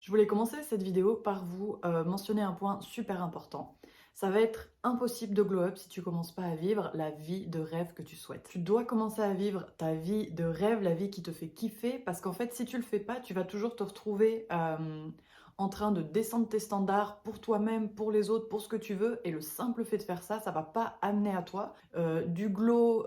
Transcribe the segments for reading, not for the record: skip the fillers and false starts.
Je voulais commencer cette vidéo par vous mentionner un point super important. Ça va être impossible de glow up si tu commences pas à vivre la vie de rêve que tu souhaites. Tu dois commencer à vivre ta vie de rêve, la vie qui te fait kiffer, parce qu'en fait, si tu le fais pas, tu vas toujours te retrouver en train de descendre tes standards pour toi-même, pour les autres, pour ce que tu veux. Et le simple fait de faire ça, ça va pas amener à toi du glow,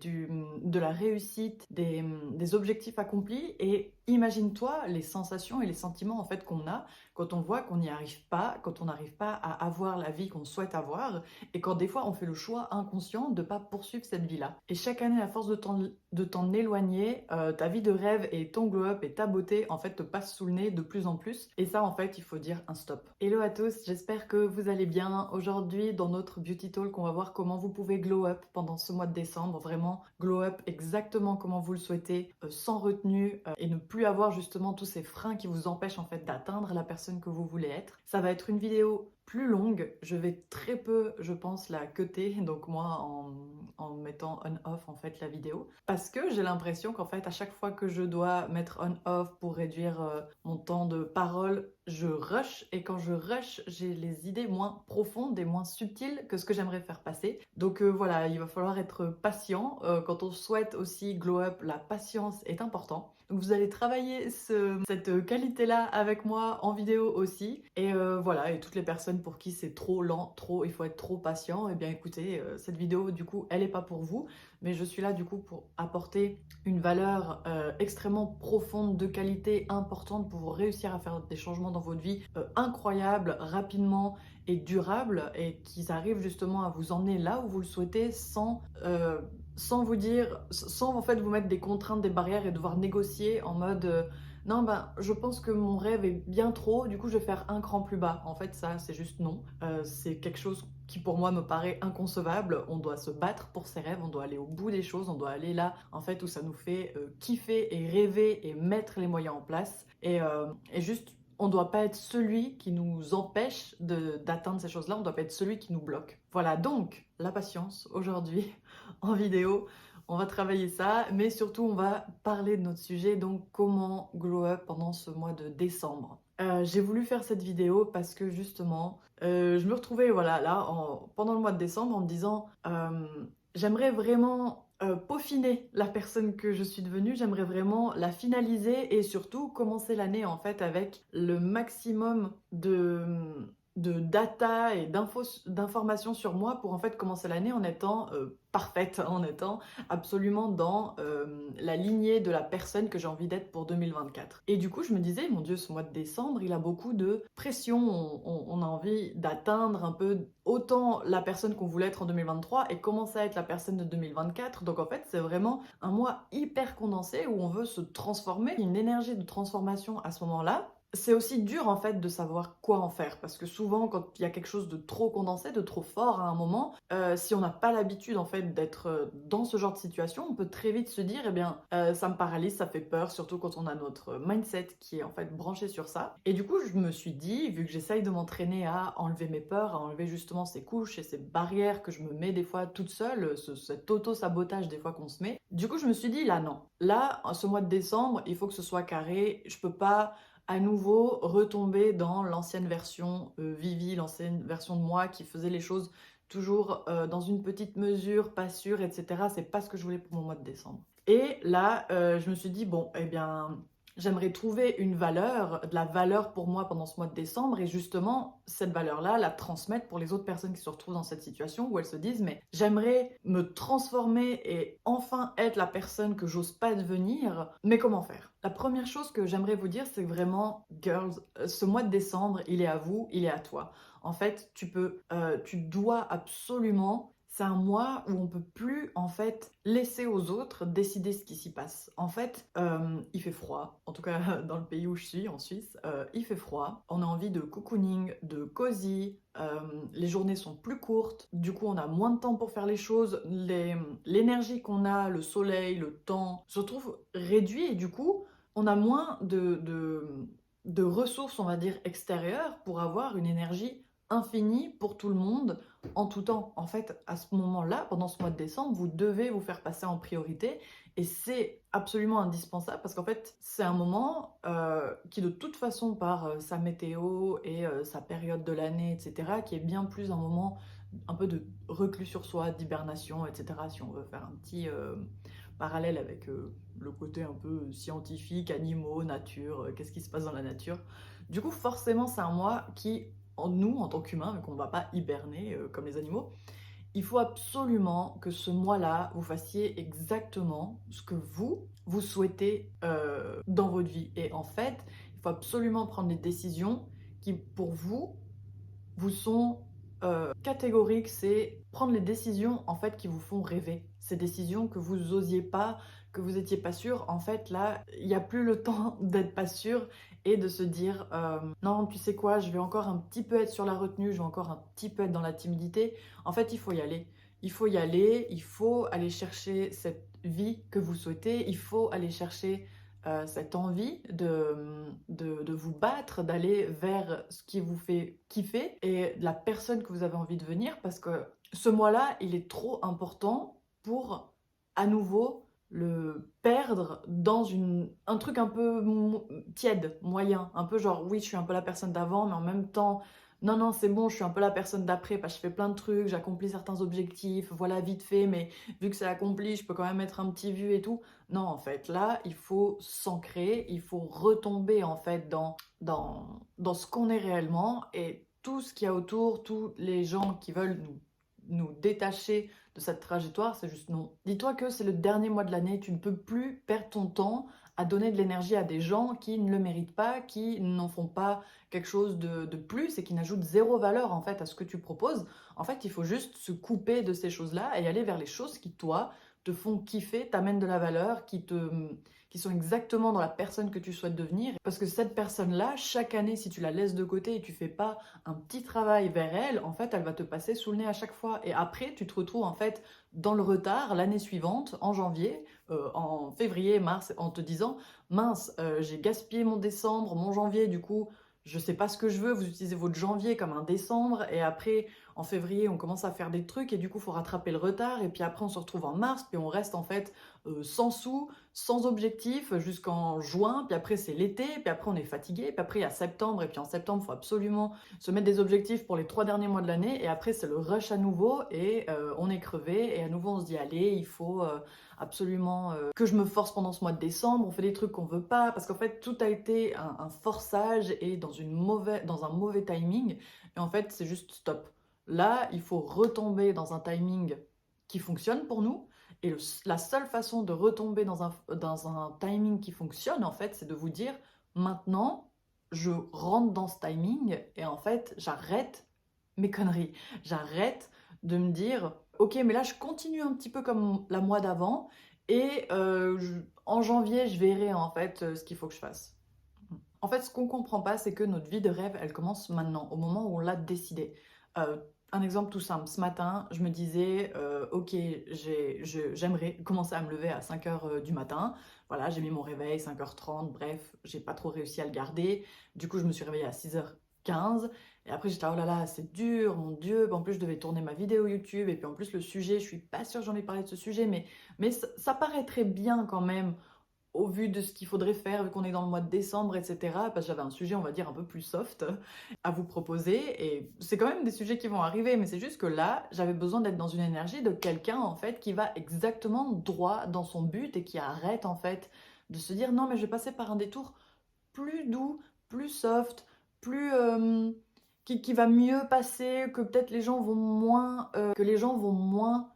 de la réussite, des objectifs accomplis. Et imagine-toi les sensations et les sentiments en fait qu'on a quand on voit qu'on n'y arrive pas, quand on n'arrive pas à avoir la vie qu'on souhaite avoir, et quand des fois on fait le choix inconscient de ne pas poursuivre cette vie-là. Et chaque année, à force de t'en éloigner, ta vie de rêve et ton glow-up et ta beauté en fait te passent sous le nez de plus en plus. Et ça en fait, il faut dire un stop. Hello à tous, j'espère que vous allez bien. Aujourd'hui, dans notre Beauty Talk, on va voir comment vous pouvez glow up pendant ce mois de décembre. Vraiment glow up exactement comment vous le souhaitez, sans retenue, et ne plus avoir justement tous ces freins qui vous empêchent en fait d'atteindre la personne que vous voulez être. Ça va être une vidéo plus longue, je vais très peu, je pense, la cutter, donc moi en mettant on-off en fait la vidéo, parce que j'ai l'impression qu'en fait à chaque fois que je dois mettre on-off pour réduire mon temps de parole, je rush, et quand je rush, j'ai les idées moins profondes et moins subtiles que ce que j'aimerais faire passer. Donc voilà, il va falloir être patient. Quand on souhaite aussi glow up, la patience est important. Donc vous allez travailler cette qualité-là avec moi en vidéo aussi. Et voilà, et toutes les personnes pour qui c'est trop lent, il faut être trop patient, eh bien écoutez, cette vidéo du coup, elle n'est pas pour vous. Mais je suis là du coup pour apporter une valeur extrêmement profonde, de qualité importante pour vous réussir à faire des changements dans votre vie incroyables, rapidement et durables, et qu'ils arrivent justement à vous emmener là où vous le souhaitez sans vous dire, sans en fait vous mettre des contraintes, des barrières et devoir négocier en mode non, ben je pense que mon rêve est bien trop, du coup je vais faire un cran plus bas. En fait, ça c'est juste non. C'est quelque chose qui pour moi me paraît inconcevable. On doit se battre pour ses rêves, on doit aller au bout des choses, on doit aller là en fait où ça nous fait kiffer et rêver et mettre les moyens en place. Et juste, on ne doit pas être celui qui nous empêche d'atteindre ces choses-là, on ne doit pas être celui qui nous bloque. Voilà donc la patience aujourd'hui en vidéo. On va travailler ça, mais surtout on va parler de notre sujet, donc comment glow up pendant ce mois de décembre. J'ai voulu faire cette vidéo parce que justement, je me retrouvais voilà, là pendant le mois de décembre en me disant j'aimerais vraiment peaufiner la personne que je suis devenue, j'aimerais vraiment la finaliser et surtout commencer l'année en fait avec le maximum de data et d'informations sur moi pour en fait commencer l'année en étant parfaite, en étant absolument dans la lignée de la personne que j'ai envie d'être pour 2024. Et du coup, je me disais, mon Dieu, ce mois de décembre, il a beaucoup de pression. On a envie d'atteindre un peu autant la personne qu'on voulait être en 2023 et commencer à être la personne de 2024. Donc en fait, c'est vraiment un mois hyper condensé où on veut se transformer, une énergie de transformation à ce moment-là. C'est aussi dur en fait de savoir quoi en faire, parce que souvent quand il y a quelque chose de trop condensé, de trop fort à un moment, si on n'a pas l'habitude en fait d'être dans ce genre de situation, on peut très vite se dire eh bien ça me paralyse, ça fait peur, surtout quand on a notre mindset qui est en fait branché sur ça. Et du coup je me suis dit, vu que j'essaye de m'entraîner à enlever mes peurs, à enlever justement ces couches et ces barrières que je me mets des fois toute seule, cet auto-sabotage des fois qu'on se met, du coup je me suis dit là non, là ce mois de décembre il faut que ce soit carré, je peux pas à nouveau retomber dans l'ancienne version Vivi, l'ancienne version de moi qui faisait les choses toujours dans une petite mesure, pas sûre, etc. C'est pas ce que je voulais pour mon mois de décembre. Et là, je me suis dit, bon, eh bien, j'aimerais trouver une valeur, de la valeur pour moi pendant ce mois de décembre, et justement, cette valeur-là, la transmettre pour les autres personnes qui se retrouvent dans cette situation où elles se disent, mais j'aimerais me transformer et enfin être la personne que j'ose pas devenir, mais comment faire? La première chose que j'aimerais vous dire, c'est vraiment, girls, ce mois de décembre, il est à vous, il est à toi. En fait, tu dois absolument. C'est un mois où on peut plus en fait laisser aux autres décider ce qui s'y passe. En fait, il fait froid. En tout cas, dans le pays où je suis, en Suisse, il fait froid. On a envie de cocooning, de cosy. Les journées sont plus courtes. Du coup, on a moins de temps pour faire les choses. L'énergie qu'on a, le soleil, le temps, se trouve réduit et du coup, on a moins de ressources, on va dire, extérieures pour avoir une énergie infini pour tout le monde en tout temps. En fait, à ce moment-là, pendant ce mois de décembre, vous devez vous faire passer en priorité et c'est absolument indispensable parce qu'en fait, c'est un moment qui de toute façon, par sa météo et sa période de l'année, etc., qui est bien plus un moment un peu de reclus sur soi, d'hibernation, etc., si on veut faire un petit parallèle avec le côté un peu scientifique, animaux, nature, qu'est-ce qui se passe dans la nature. Du coup, forcément, c'est un mois qui, en nous, en tant qu'humains, vu qu'on ne va pas hiberner comme les animaux, il faut absolument que ce mois-là, vous fassiez exactement ce que vous souhaitez dans votre vie. Et en fait, il faut absolument prendre des décisions qui, pour vous sont catégoriques. C'est prendre les décisions, en fait, qui vous font rêver. Ces décisions que vous osiez pas, que vous étiez pas sûr. En fait, là, il n'y a plus le temps d'être pas sûr et de se dire non, tu sais quoi, je vais encore un petit peu être sur la retenue, je vais encore un petit peu être dans la timidité. En fait, il faut y aller. Il faut y aller, il faut aller chercher cette vie que vous souhaitez, il faut aller chercher cette envie de vous battre, d'aller vers ce qui vous fait kiffer et la personne que vous avez envie de devenir, parce que ce mois-là, il est trop important pour à nouveau le perdre dans un truc un peu tiède, moyen, un peu genre oui, je suis un peu la personne d'avant, mais en même temps, non, non, c'est bon, je suis un peu la personne d'après, parce que je fais plein de trucs, j'accomplis certains objectifs, voilà, vite fait, mais vu que c'est accompli, je peux quand même mettre un petit vu et tout. Non, en fait, là, il faut s'ancrer, il faut retomber en fait dans ce qu'on est réellement et tout ce qu'il y a autour, tous les gens qui veulent nous détacher de cette trajectoire, c'est juste non. Dis-toi que c'est le dernier mois de l'année, tu ne peux plus perdre ton temps à donner de l'énergie à des gens qui ne le méritent pas, qui n'en font pas quelque chose de plus et qui n'ajoutent zéro valeur en fait à ce que tu proposes. En fait, il faut juste se couper de ces choses-là et aller vers les choses qui, toi, te font kiffer, t'amènent de la valeur, qui sont exactement dans la personne que tu souhaites devenir. Parce que cette personne-là, chaque année, si tu la laisses de côté et tu fais pas un petit travail vers elle, en fait, elle va te passer sous le nez à chaque fois. Et après, tu te retrouves en fait dans le retard l'année suivante, en janvier, en février, mars, en te disant, mince, j'ai gaspillé mon décembre, mon janvier, du coup, je sais pas ce que je veux, vous utilisez votre janvier comme un décembre, et après, en février, on commence à faire des trucs, et du coup, il faut rattraper le retard, et puis après, on se retrouve en mars, puis on reste en fait sans sous, sans objectif, jusqu'en juin, puis après, c'est l'été, puis après, on est fatigué, puis après, il y a septembre, et puis en septembre, il faut absolument se mettre des objectifs pour les 3 derniers mois de l'année, et après, c'est le rush à nouveau, et on est crevé, et à nouveau, on se dit, allez, il faut absolument que je me force pendant ce mois de décembre, on fait des trucs qu'on veut pas, parce qu'en fait tout a été un forçage et dans un mauvais timing, et en fait c'est juste stop. Là, il faut retomber dans un timing qui fonctionne pour nous, et la seule façon de retomber dans un timing qui fonctionne, en fait, c'est de vous dire, maintenant, je rentre dans ce timing, et en fait, j'arrête mes conneries. J'arrête de me dire, ok, mais là, je continue un petit peu comme la mois d'avant, et en janvier, je verrai en fait ce qu'il faut que je fasse. En fait, ce qu'on comprend pas, c'est que notre vie de rêve, elle commence maintenant, au moment où on l'a décidé. Euh, un exemple tout simple, ce matin, je me disais, ok, j'aimerais commencer à me lever à 5 h du matin. Voilà, j'ai mis mon réveil, 5 h 30, bref, j'ai pas trop réussi à le garder. Du coup, je me suis réveillée à 6 h 15. Et après, j'étais, oh là là, c'est dur, mon Dieu. En plus, je devais tourner ma vidéo YouTube. Et puis en plus, le sujet, je suis pas sûre que j'en ai parlé de ce sujet, mais ça paraît très bien quand même au vu de ce qu'il faudrait faire, vu qu'on est dans le mois de décembre, etc. Parce que j'avais un sujet, on va dire, un peu plus soft à vous proposer. Et c'est quand même des sujets qui vont arriver, mais c'est juste que là, j'avais besoin d'être dans une énergie de quelqu'un, en fait, qui va exactement droit dans son but et qui arrête, en fait, de se dire, non, mais je vais passer par un détour plus doux, plus soft, plus qui va mieux passer, que peut-être les gens vont moins,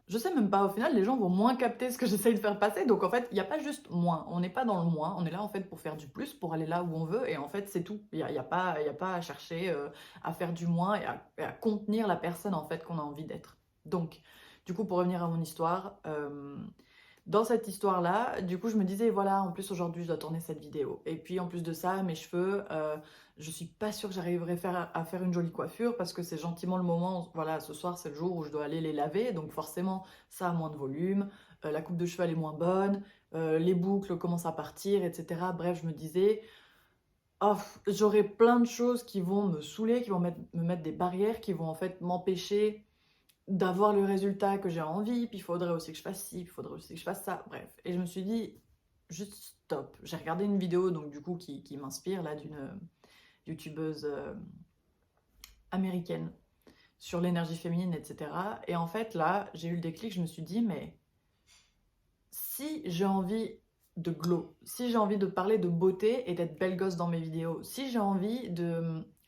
je sais même pas, au final, les gens vont moins capter ce que j'essaye de faire passer. Donc en fait, il n'y a pas juste moins, on n'est pas dans le moins, on est là en fait pour faire du plus, pour aller là où on veut, et en fait c'est tout. Il y a pas à chercher à faire du moins et à contenir la personne en fait qu'on a envie d'être. Donc, du coup, pour revenir à mon histoire, dans cette histoire-là, du coup, je me disais, voilà, en plus aujourd'hui, je dois tourner cette vidéo. Et puis, en plus de ça, mes cheveux, je suis pas sûre que j'arriverai à faire une jolie coiffure parce que c'est gentiment le moment, voilà, ce soir, c'est le jour où je dois aller les laver. Donc, forcément, ça a moins de volume. La coupe de cheveux, elle est moins bonne. Les boucles commencent à partir, etc. Bref, je me disais, oh, j'aurai plein de choses qui vont me saouler, qui vont me mettre des barrières, qui vont en fait m'empêcher d'avoir le résultat que j'ai envie, puis il faudrait aussi que je fasse ci, puis il faudrait aussi que je fasse ça, bref. Et je me suis dit, juste stop. J'ai regardé une vidéo, donc du coup, qui m'inspire, là, d'une youtubeuse américaine sur l'énergie féminine, etc. Et en fait, là, j'ai eu le déclic, je me suis dit, mais si j'ai envie de glow, si j'ai envie de parler de beauté et d'être belle gosse dans mes vidéos, si j'ai envie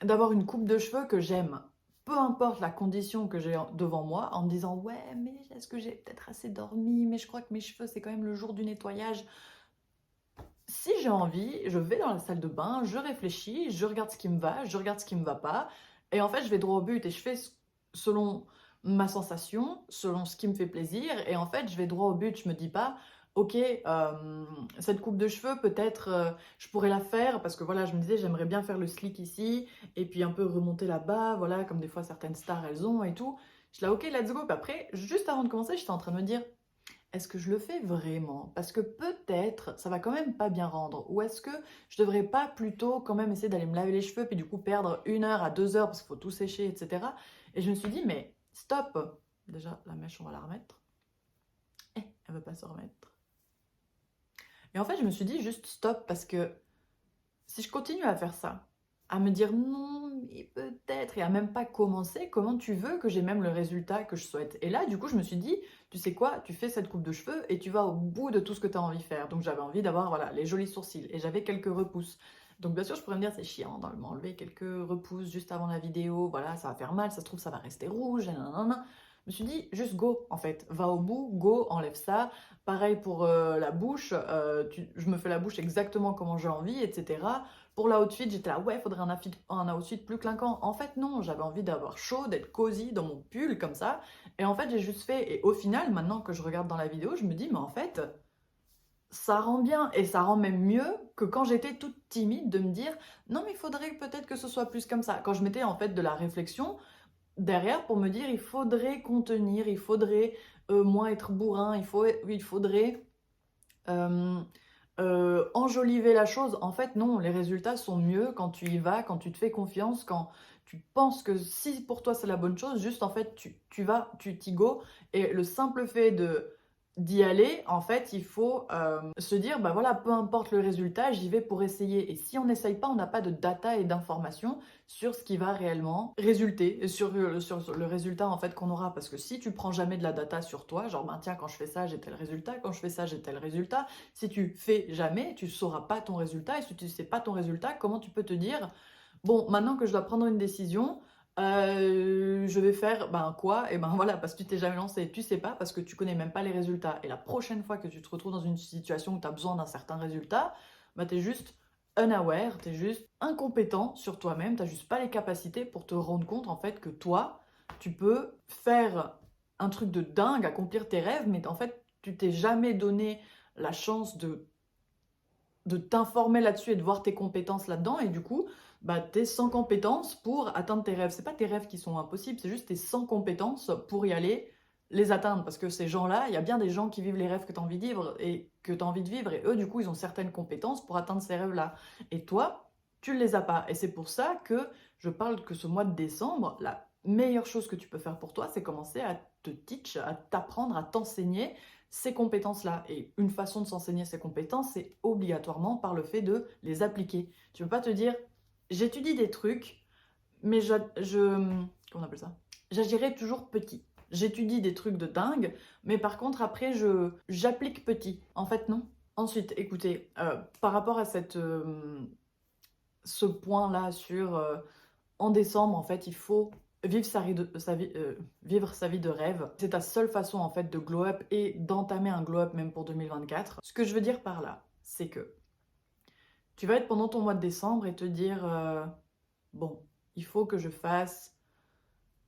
d'avoir une coupe de cheveux que j'aime, peu importe la condition que j'ai devant moi, en me disant ouais, mais est-ce que j'ai peut-être assez dormi, mais je crois que mes cheveux c'est quand même le jour du nettoyage. Si j'ai envie, je vais dans la salle de bain, je réfléchis, je regarde ce qui me va, je regarde ce qui me va pas, et en fait je vais droit au but et je fais selon ma sensation, selon ce qui me fait plaisir, et en fait je vais droit au but, je me dis pas ok, cette coupe de cheveux peut-être je pourrais la faire parce que voilà, je me disais j'aimerais bien faire le slick ici et puis un peu remonter là-bas, voilà, comme des fois certaines stars elles ont et tout. Je suis là ok, let's go. Puis après, juste avant de commencer, j'étais en train de me dire est-ce que je le fais vraiment? Parce que peut-être ça va quand même pas bien rendre. Ou est-ce que je devrais pas plutôt quand même essayer d'aller me laver les cheveux puis du coup perdre 1 heure à 2 heures parce qu'il faut tout sécher, etc. Et je me suis dit mais stop. Déjà la mèche on va la remettre. Elle veut pas se remettre. Et en fait, je me suis dit juste stop parce que si je continue à faire ça, à me dire non, mais peut-être, et à même pas commencer, comment tu veux que j'ai même le résultat que je souhaite? Et là, du coup, je me suis dit, tu sais quoi, tu fais cette coupe de cheveux et tu vas au bout de tout ce que tu as envie de faire. Donc j'avais envie d'avoir voilà, les jolis sourcils et j'avais quelques repousses. Donc bien sûr, je pourrais me dire, c'est chiant de m'enlever quelques repousses juste avant la vidéo, voilà, ça va faire mal, ça se trouve, ça va rester rouge, et nanana. Je me suis dit, juste go, en fait, va au bout, go, enlève ça. Pareil pour la bouche, je me fais la bouche exactement comment j'ai envie, etc. Pour l'outfit, j'étais là, ouais, il faudrait un outfit plus clinquant. En fait, non, j'avais envie d'avoir chaud, d'être cosy dans mon pull, comme ça. Et en fait, j'ai juste fait. Et au final, maintenant que je regarde dans la vidéo, je me dis, mais en fait, ça rend bien. Et ça rend même mieux que quand j'étais toute timide de me dire, non, mais il faudrait peut-être que ce soit plus comme ça. Quand je mettais en fait de la réflexion derrière pour me dire, il faudrait contenir, il faudrait moins être bourrin, il faudrait euh, enjoliver la chose. En fait, non, les résultats sont mieux quand tu y vas, quand tu te fais confiance, quand tu penses que si pour toi c'est la bonne chose, juste en fait, tu vas, tu t'y go. Et le simple fait d'y aller, en fait, il faut se dire, bah voilà, peu importe le résultat, j'y vais pour essayer. Et si on n'essaye pas, on n'a pas de data et d'informations sur ce qui va réellement résulter, et sur le résultat en fait qu'on aura. Parce que si tu prends jamais de la data sur toi, genre, ben tiens, quand je fais ça, j'ai tel résultat, quand je fais ça, j'ai tel résultat, si tu fais jamais, tu ne sauras pas ton résultat. Et si tu ne sais pas ton résultat, comment tu peux te dire, bon, maintenant que je dois prendre une décision, je vais faire ben quoi? Et ben voilà, parce que tu t'es jamais lancé, tu sais pas, parce que tu connais même pas les résultats. Et la prochaine fois que tu te retrouves dans une situation où tu as besoin d'un certain résultat, ben tu es juste unaware, tu es juste incompétent sur toi-même, tu n'as juste pas les capacités pour te rendre compte en fait que toi, tu peux faire un truc de dingue, accomplir tes rêves, mais en fait, tu t'es jamais donné la chance de t'informer là-dessus et de voir tes compétences là-dedans. Et du coup, bah, tu es sans compétences pour atteindre tes rêves. C'est pas tes rêves qui sont impossibles, c'est juste tes sans compétences pour y aller, les atteindre. Parce que ces gens-là, il y a bien des gens qui vivent les rêves que tu as envie de vivre et que tu as envie de vivre. Et eux, du coup, ils ont certaines compétences pour atteindre ces rêves-là. Et toi, tu ne les as pas. Et c'est pour ça que je parle que ce mois de décembre, la meilleure chose que tu peux faire pour toi, c'est commencer à te teach, à t'apprendre, à t'enseigner ces compétences-là. Et une façon de s'enseigner ces compétences, c'est obligatoirement par le fait de les appliquer. Tu ne peux pas te dire, j'étudie des trucs, mais comment on appelle ça? J'agirai toujours petit. J'étudie des trucs de dingue, mais par contre, après, j'applique petit. En fait, non. Ensuite, écoutez, par rapport à ce point-là sur en décembre, en fait, il faut vivre sa vie de rêve. C'est ta seule façon, en fait, de glow up et d'entamer un glow up même pour 2024. Ce que je veux dire par là, c'est que tu vas être pendant ton mois de décembre et te dire, bon, il faut que je fasse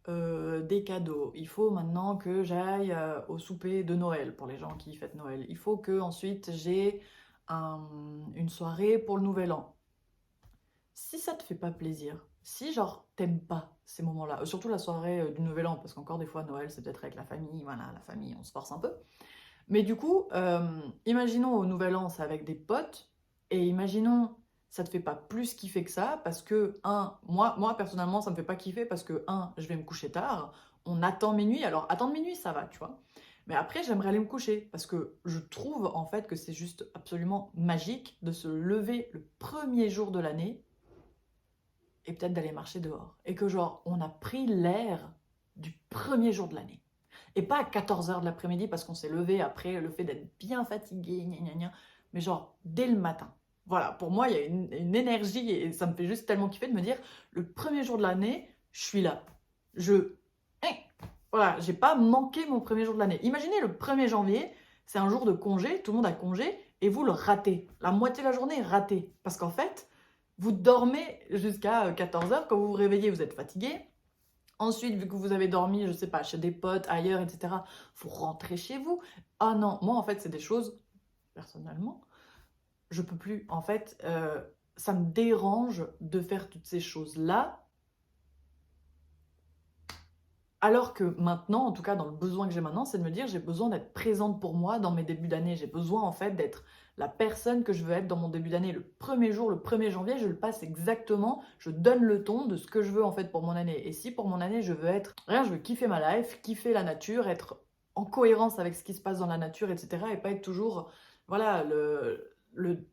des cadeaux. Il faut maintenant que j'aille au souper de Noël pour les gens qui fêtent Noël. Il faut que ensuite j'ai une soirée pour le Nouvel An. Si ça te fait pas plaisir, si genre t'aimes pas ces moments-là, surtout la soirée du Nouvel An, parce qu'encore des fois Noël c'est peut-être avec la famille, voilà, la famille on se force un peu. Mais du coup, imaginons au Nouvel An c'est avec des potes, et imaginons ça te fait pas plus kiffer que ça parce que, moi personnellement, ça me fait pas kiffer parce que, je vais me coucher tard, on attend minuit. Alors, attendre minuit, ça va, tu vois? Mais après, j'aimerais aller me coucher parce que je trouve en fait que c'est juste absolument magique de se lever le premier jour de l'année et peut-être d'aller marcher dehors. Et que genre, on a pris l'air du premier jour de l'année. Et pas à 14 h de l'après-midi parce qu'on s'est levé après le fait d'être bien fatigué, gna gna gna, mais genre dès le matin. Voilà, pour moi, il y a une énergie et ça me fait juste tellement kiffer de me dire, le premier jour de l'année, je suis là. Hein, voilà, j'ai pas manqué mon premier jour de l'année. Imaginez le 1er janvier, c'est un jour de congé, tout le monde a congé, et vous le ratez. La moitié de la journée est ratée. Parce qu'en fait, vous dormez jusqu'à 14 h, quand vous vous réveillez, vous êtes fatigué. Ensuite, vu que vous avez dormi, je sais pas, chez des potes, ailleurs, etc., vous rentrez chez vous. Ah non, moi en fait, c'est des choses, personnellement, je peux plus. En fait, ça me dérange de faire toutes ces choses-là. Alors que maintenant, en tout cas dans le besoin que j'ai maintenant, c'est de me dire j'ai besoin d'être présente pour moi dans mes débuts d'année. J'ai besoin en fait d'être la personne que je veux être dans mon début d'année. Le premier jour, le 1er janvier, je le passe exactement, je donne le ton de ce que je veux en fait pour mon année. Et si pour mon année, je veux être, rien, je veux kiffer ma life, kiffer la nature, être en cohérence avec ce qui se passe dans la nature, etc. Et pas être toujours, voilà,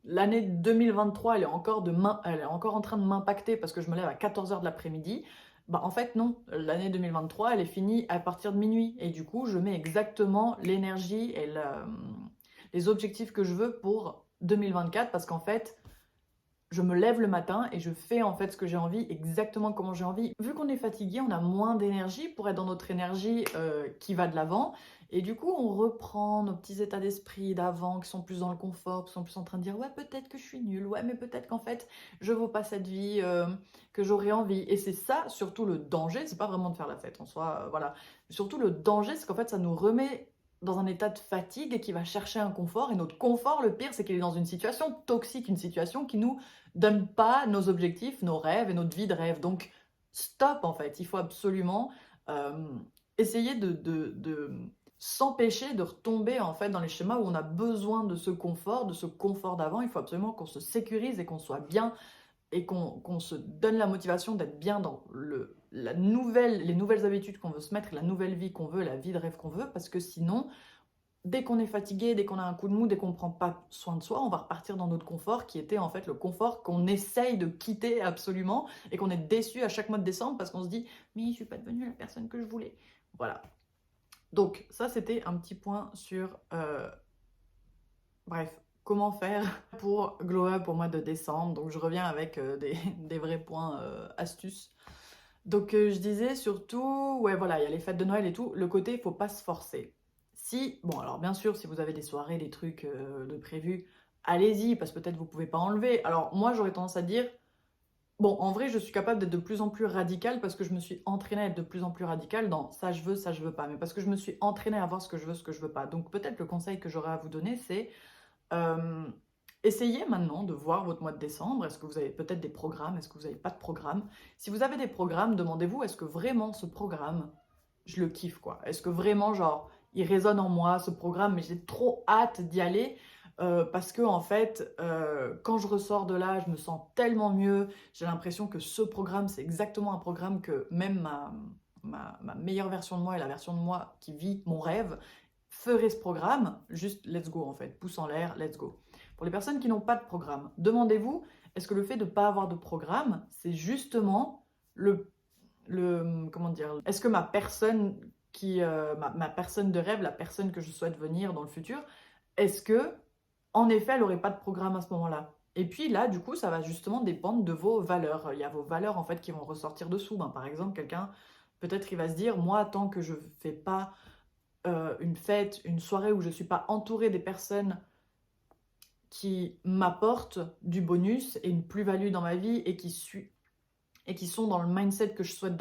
l'année 2023, elle est encore en train de m'impacter parce que je me lève à 14 h de l'après-midi. Bah, en fait, non. L'année 2023, elle est finie à partir de minuit. Et du coup, je mets exactement l'énergie et les objectifs que je veux pour 2024 parce qu'en fait, je me lève le matin et je fais en fait ce que j'ai envie, exactement comment j'ai envie. Vu qu'on est fatigué, on a moins d'énergie pour être dans notre énergie qui va de l'avant. Et du coup, on reprend nos petits états d'esprit d'avant qui sont plus dans le confort, qui sont plus en train de dire ouais, peut-être que je suis nulle, ouais, mais peut-être qu'en fait, je vaux pas cette vie que j'aurais envie. Et c'est ça, surtout le danger, c'est pas vraiment de faire la fête en soi, voilà. Surtout le danger, c'est qu'en fait, ça nous remet dans un état de fatigue et qui va chercher un confort. Et notre confort, le pire, c'est qu'il est dans une situation toxique, une situation qui nous donne pas nos objectifs, nos rêves et notre vie de rêve. Donc, stop en fait. Il faut absolument euh, essayer de s'empêcher de retomber en fait dans les schémas où on a besoin de ce confort d'avant. Il faut absolument qu'on se sécurise et qu'on soit bien et qu'on se donne la motivation d'être bien dans les nouvelles habitudes qu'on veut se mettre, la nouvelle vie qu'on veut, la vie de rêve qu'on veut, parce que sinon, dès qu'on est fatigué, dès qu'on a un coup de mou, dès qu'on ne prend pas soin de soi, on va repartir dans notre confort qui était en fait le confort qu'on essaye de quitter absolument et qu'on est déçu à chaque mois de décembre parce qu'on se dit « mais je ne suis pas devenue la personne que je voulais ». Voilà. Donc ça, c'était un petit point sur... bref, comment faire pour glow up au mois de décembre. Donc je reviens avec des vrais points astuces. Donc je disais surtout, ouais voilà, il y a les fêtes de Noël et tout, le côté, il faut pas se forcer. Si, bon alors bien sûr, si vous avez des soirées, des trucs de prévus, allez-y, parce que peut-être vous pouvez pas enlever. Alors moi, j'aurais tendance à dire, bon, en vrai, je suis capable d'être de plus en plus radicale parce que je me suis entraînée à être de plus en plus radicale dans ça je veux pas, mais parce que je me suis entraînée à voir ce que je veux pas. Donc peut-être le conseil que j'aurais à vous donner, c'est euh, essayez maintenant de voir votre mois de décembre. Est-ce que vous avez peut-être des programmes? Est-ce que vous n'avez pas de programme? Si vous avez des programmes, demandez-vous, est-ce que vraiment ce programme, je le kiffe, quoi? Est-ce que vraiment, genre, il résonne en moi, ce programme, mais j'ai trop hâte d'y aller parce que, en fait, quand je ressors de là, je me sens tellement mieux. J'ai l'impression que ce programme, c'est exactement un programme que même ma meilleure version de moi et la version de moi qui vit mon rêve ferait ce programme. Juste, let's go, en fait. Pouce en l'air, let's go. Pour les personnes qui n'ont pas de programme, demandez-vous, est-ce que le fait de ne pas avoir de programme, c'est justement comment dire, est-ce que ma personne ma personne de rêve, la personne que je souhaite devenir dans le futur, est-ce que, en effet, elle n'aurait pas de programme à ce moment-là? Et puis là, du coup, ça va justement dépendre de vos valeurs. Il y a vos valeurs, en fait, qui vont ressortir dessous. Ben, par exemple, quelqu'un, peut-être, il va se dire, moi, tant que je fais pas une fête, une soirée où je ne suis pas entourée des personnes qui m'apportent du bonus et une plus-value dans ma vie et qui sont dans le mindset que je souhaite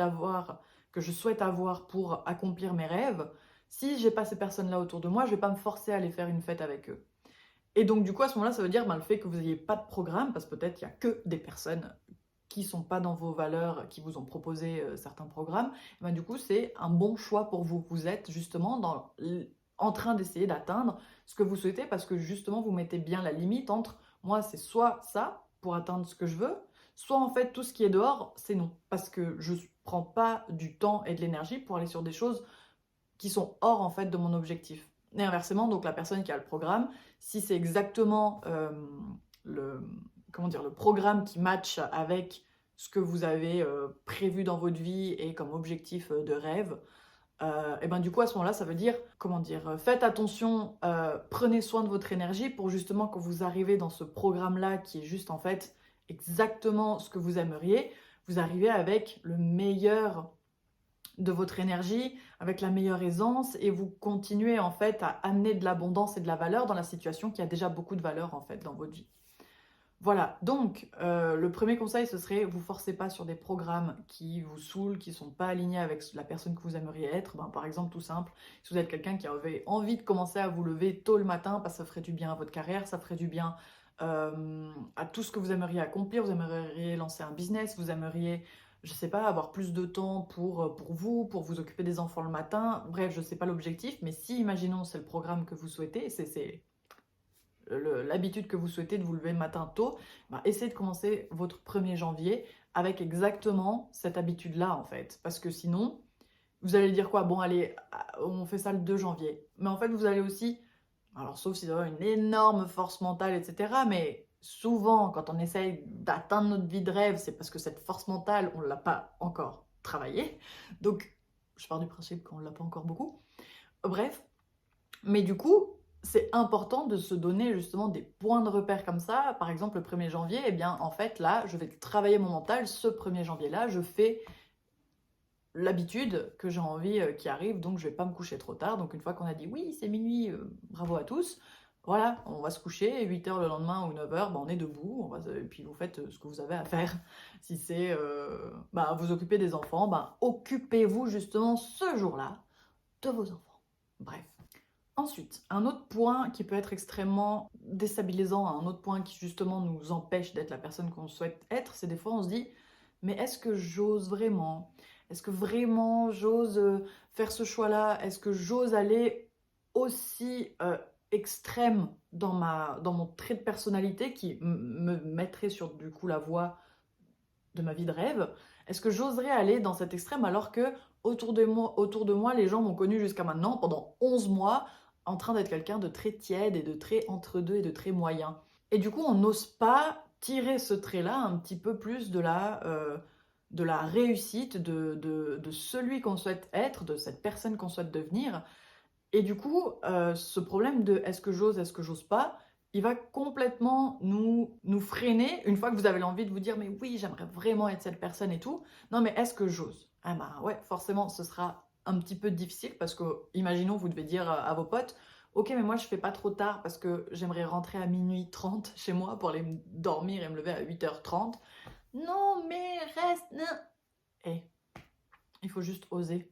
avoir pour accomplir mes rêves, si j'ai pas ces personnes-là autour de moi, je vais pas me forcer à aller faire une fête avec eux. Et donc du coup à ce moment-là, ça veut dire le fait que vous n'ayez pas de programme, parce que peut-être il y a que des personnes qui sont pas dans vos valeurs, qui vous ont proposé certains programmes, et du coup c'est un bon choix pour vous. Vous êtes justement en train d'essayer d'atteindre ce que vous souhaitez parce que justement vous mettez bien la limite entre moi c'est soit ça, pour atteindre ce que je veux, soit en fait tout ce qui est dehors, c'est non. Parce que je prends pas du temps et de l'énergie pour aller sur des choses qui sont hors en fait de mon objectif. Et inversement, donc la personne qui a le programme, si c'est exactement le, comment dire, le programme qui match avec ce que vous avez prévu dans votre vie et comme objectif de rêve, et ben du coup à ce moment-là, ça veut dire, comment dire, faites attention, prenez soin de votre énergie pour justement quand vous arrivez dans ce programme-là qui est juste en fait exactement ce que vous aimeriez, vous arrivez avec le meilleur de votre énergie, avec la meilleure aisance et vous continuez en fait à amener de l'abondance et de la valeur dans la situation qui a déjà beaucoup de valeur en fait dans votre vie. Voilà, donc le premier conseil ce serait vous forcez pas sur des programmes qui vous saoulent, qui sont pas alignés avec la personne que vous aimeriez être. Ben, par exemple tout simple, si vous êtes quelqu'un qui avait envie de commencer à vous lever tôt le matin parce que ça ferait du bien à votre carrière, ça ferait du bien à tout ce que vous aimeriez accomplir, vous aimeriez lancer un business, vous aimeriez, je sais pas, avoir plus de temps pour vous occuper des enfants le matin, bref, je sais pas l'objectif, mais si, imaginons, c'est le programme que vous souhaitez, c'est l'habitude que vous souhaitez de vous lever le matin tôt, bah, essayez de commencer votre 1er janvier avec exactement cette habitude-là, en fait. Parce que sinon, vous allez dire quoi? Bon, allez, on fait ça le 2 janvier. Mais en fait, vous allez aussi, alors sauf si vous avez une énorme force mentale, etc. Mais souvent, quand on essaye d'atteindre notre vie de rêve, c'est parce que cette force mentale, on ne l'a pas encore travaillée. Donc, je pars du principe qu'on ne l'a pas encore beaucoup. Bref, mais du coup, c'est important de se donner justement des points de repère comme ça. Par exemple, le 1er janvier, eh bien, en fait, là, je vais travailler mon mental. Ce 1er janvier-là, je fais l'habitude que j'ai envie qui arrive, donc je vais pas me coucher trop tard. Donc une fois qu'on a dit oui, c'est minuit, bravo à tous, voilà, on va se coucher, et 8 h le lendemain ou 9 h, bah, on est debout, et puis vous faites ce que vous avez à faire. Si c'est bah, vous occuper des enfants, bah, occupez-vous justement ce jour-là de vos enfants. Bref. Ensuite, un autre point qui peut être extrêmement déstabilisant, un autre point qui justement nous empêche d'être la personne qu'on souhaite être, c'est des fois on se dit mais est-ce que j'ose vraiment? Est-ce que vraiment j'ose faire ce choix-là? Est-ce que j'ose aller aussi extrême dans mon trait de personnalité qui me mettrait sur du coup la voie de ma vie de rêve? Est-ce que j'oserais aller dans cet extrême alors que autour de moi les gens m'ont connu jusqu'à maintenant pendant 11 mois en train d'être quelqu'un de très tiède et de très entre-deux et de très moyen? Et du coup, on n'ose pas tirer ce trait-là un petit peu plus de la réussite, de celui qu'on souhaite être, de cette personne qu'on souhaite devenir. Et du coup, ce problème de est-ce que j'ose pas, il va complètement nous freiner une fois que vous avez l'envie de vous dire mais oui, j'aimerais vraiment être cette personne et tout. Non, mais est-ce que j'ose? Ah bah ouais, forcément, ce sera un petit peu difficile parce que, imaginons, vous devez dire à vos potes, ok, mais moi je fais pas trop tard parce que j'aimerais rentrer à minuit 30 chez moi pour aller dormir et me lever à 8 h 30. Non, mais reste. Non. Eh, il faut juste oser.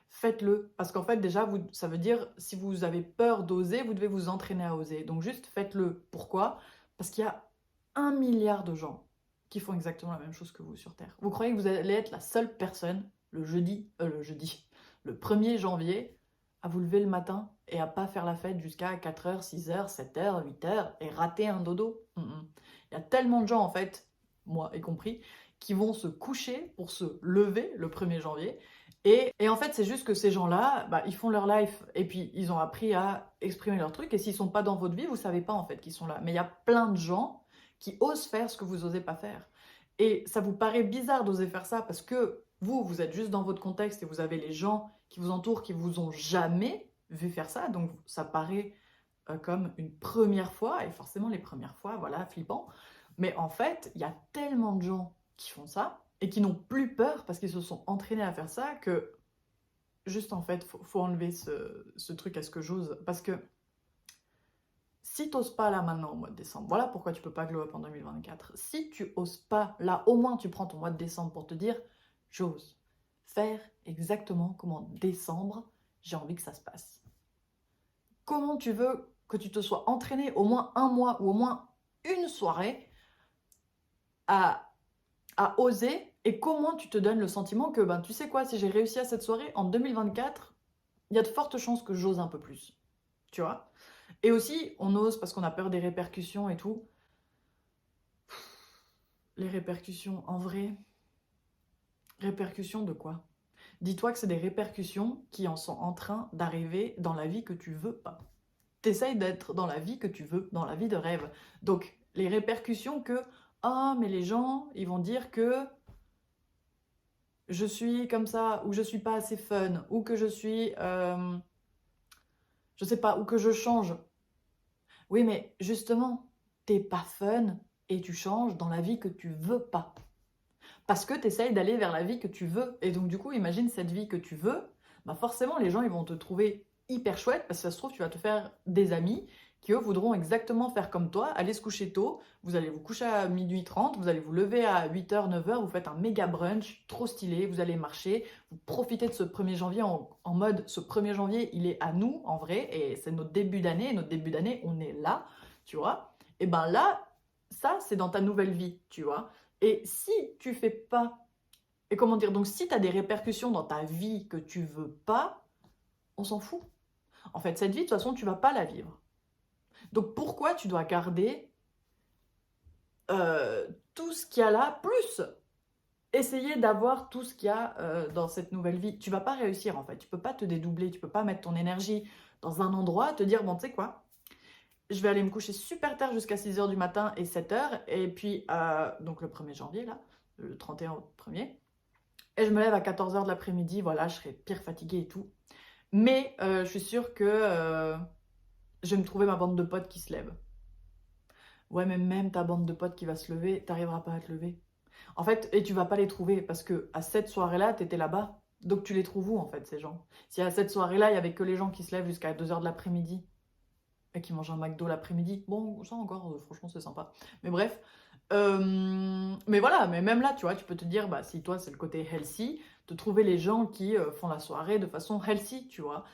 Faites-le. Parce qu'en fait, déjà, ça veut dire, si vous avez peur d'oser, vous devez vous entraîner à oser. Donc juste faites-le. Pourquoi? Parce qu'il y a 1 milliard de gens qui font exactement la même chose que vous sur Terre. Vous croyez que vous allez être la seule personne le 1er janvier, à vous lever le matin et à pas faire la fête jusqu'à 4 h, 6 h, 7 h, 8 h et rater un dodo? Il y a tellement de gens, en fait, moi y compris, qui vont se coucher pour se lever le 1er janvier. Et en fait, c'est juste que ces gens-là, bah, ils font leur life et puis ils ont appris à exprimer leur truc. Et s'ils sont pas dans votre vie, vous savez pas en fait qu'ils sont là. Mais il y a plein de gens qui osent faire ce que vous osez pas faire. Et ça vous paraît bizarre d'oser faire ça parce que vous êtes juste dans votre contexte et vous avez les gens qui vous entourent qui vous ont jamais vu faire ça. Donc ça paraît comme une première fois. Et forcément, les premières fois, voilà, flippant. Mais en fait, il y a tellement de gens qui font ça et qui n'ont plus peur parce qu'ils se sont entraînés à faire ça que juste en fait, faut enlever ce truc à ce que j'ose. Parce que si t'oses pas là maintenant au mois de décembre, voilà pourquoi tu peux pas glow up en 2024. Si tu oses pas là, au moins tu prends ton mois de décembre pour te dire j'ose faire exactement comme en décembre j'ai envie que ça se passe. Comment tu veux que tu te sois entraîné au moins un mois ou au moins une soirée à oser, et comment tu te donnes le sentiment que, ben, tu sais quoi, si j'ai réussi à cette soirée, en 2024, il y a de fortes chances que j'ose un peu plus. Tu vois? Et aussi, on ose parce qu'on a peur des répercussions et tout. les répercussions, en vrai, répercussions de quoi? Dis-toi que c'est des répercussions qui en sont en train d'arriver dans la vie que tu veux pas. T'essayes d'être dans la vie que tu veux, dans la vie de rêve. Donc, les répercussions que, ah, mais les gens, ils vont dire que je suis comme ça, ou je suis pas assez fun, ou que je suis, je sais pas, ou que je change. Oui, mais justement, t'es pas fun et tu changes dans la vie que tu veux pas. Parce que tu essayes d'aller vers la vie que tu veux. Et donc, du coup, imagine cette vie que tu veux, bah forcément, les gens, ils vont te trouver hyper chouette parce que ça se trouve, tu vas te faire des amis qui, eux, voudront exactement faire comme toi, aller se coucher tôt. Vous allez vous coucher à minuit 30, vous allez vous lever à 8h, 9h, vous faites un méga brunch, trop stylé, vous allez marcher, vous profitez de ce 1er janvier en mode, ce 1er janvier, il est à nous, en vrai, et c'est notre début d'année, on est là, tu vois. Et ben là, ça, c'est dans ta nouvelle vie, tu vois. Et si tu fais pas, et comment dire, donc si tu as des répercussions dans ta vie que tu veux pas, on s'en fout. En fait, cette vie, de toute façon, tu vas pas la vivre. Donc pourquoi tu dois garder tout ce qu'il y a là, plus essayer d'avoir tout ce qu'il y a dans cette nouvelle vie? Tu vas pas réussir, en fait. Tu peux pas te dédoubler, tu peux pas mettre ton énergie dans un endroit, te dire, bon, tu sais quoi, je vais aller me coucher super tard jusqu'à 6h du matin et 7h, et puis, donc le 1er janvier, là, le 31 au 1er, et je me lève à 14h de l'après-midi, voilà, je serai pire fatiguée et tout. Mais je suis sûre que je vais me trouver ma bande de potes qui se lève. Ouais, mais même ta bande de potes qui va se lever, t'arriveras pas à te lever. En fait, et tu vas pas les trouver parce que à cette soirée-là, t'étais là-bas. Donc tu les trouves où en fait, ces gens? Si à cette soirée-là, il y avait que les gens qui se lèvent jusqu'à 2h de l'après-midi et qui mangent un McDo l'après-midi, bon, ça encore, franchement, c'est sympa. Mais bref. Mais voilà, mais même là, tu vois, tu peux te dire, bah, si toi, c'est le côté healthy, de trouver les gens qui font la soirée de façon healthy, tu vois.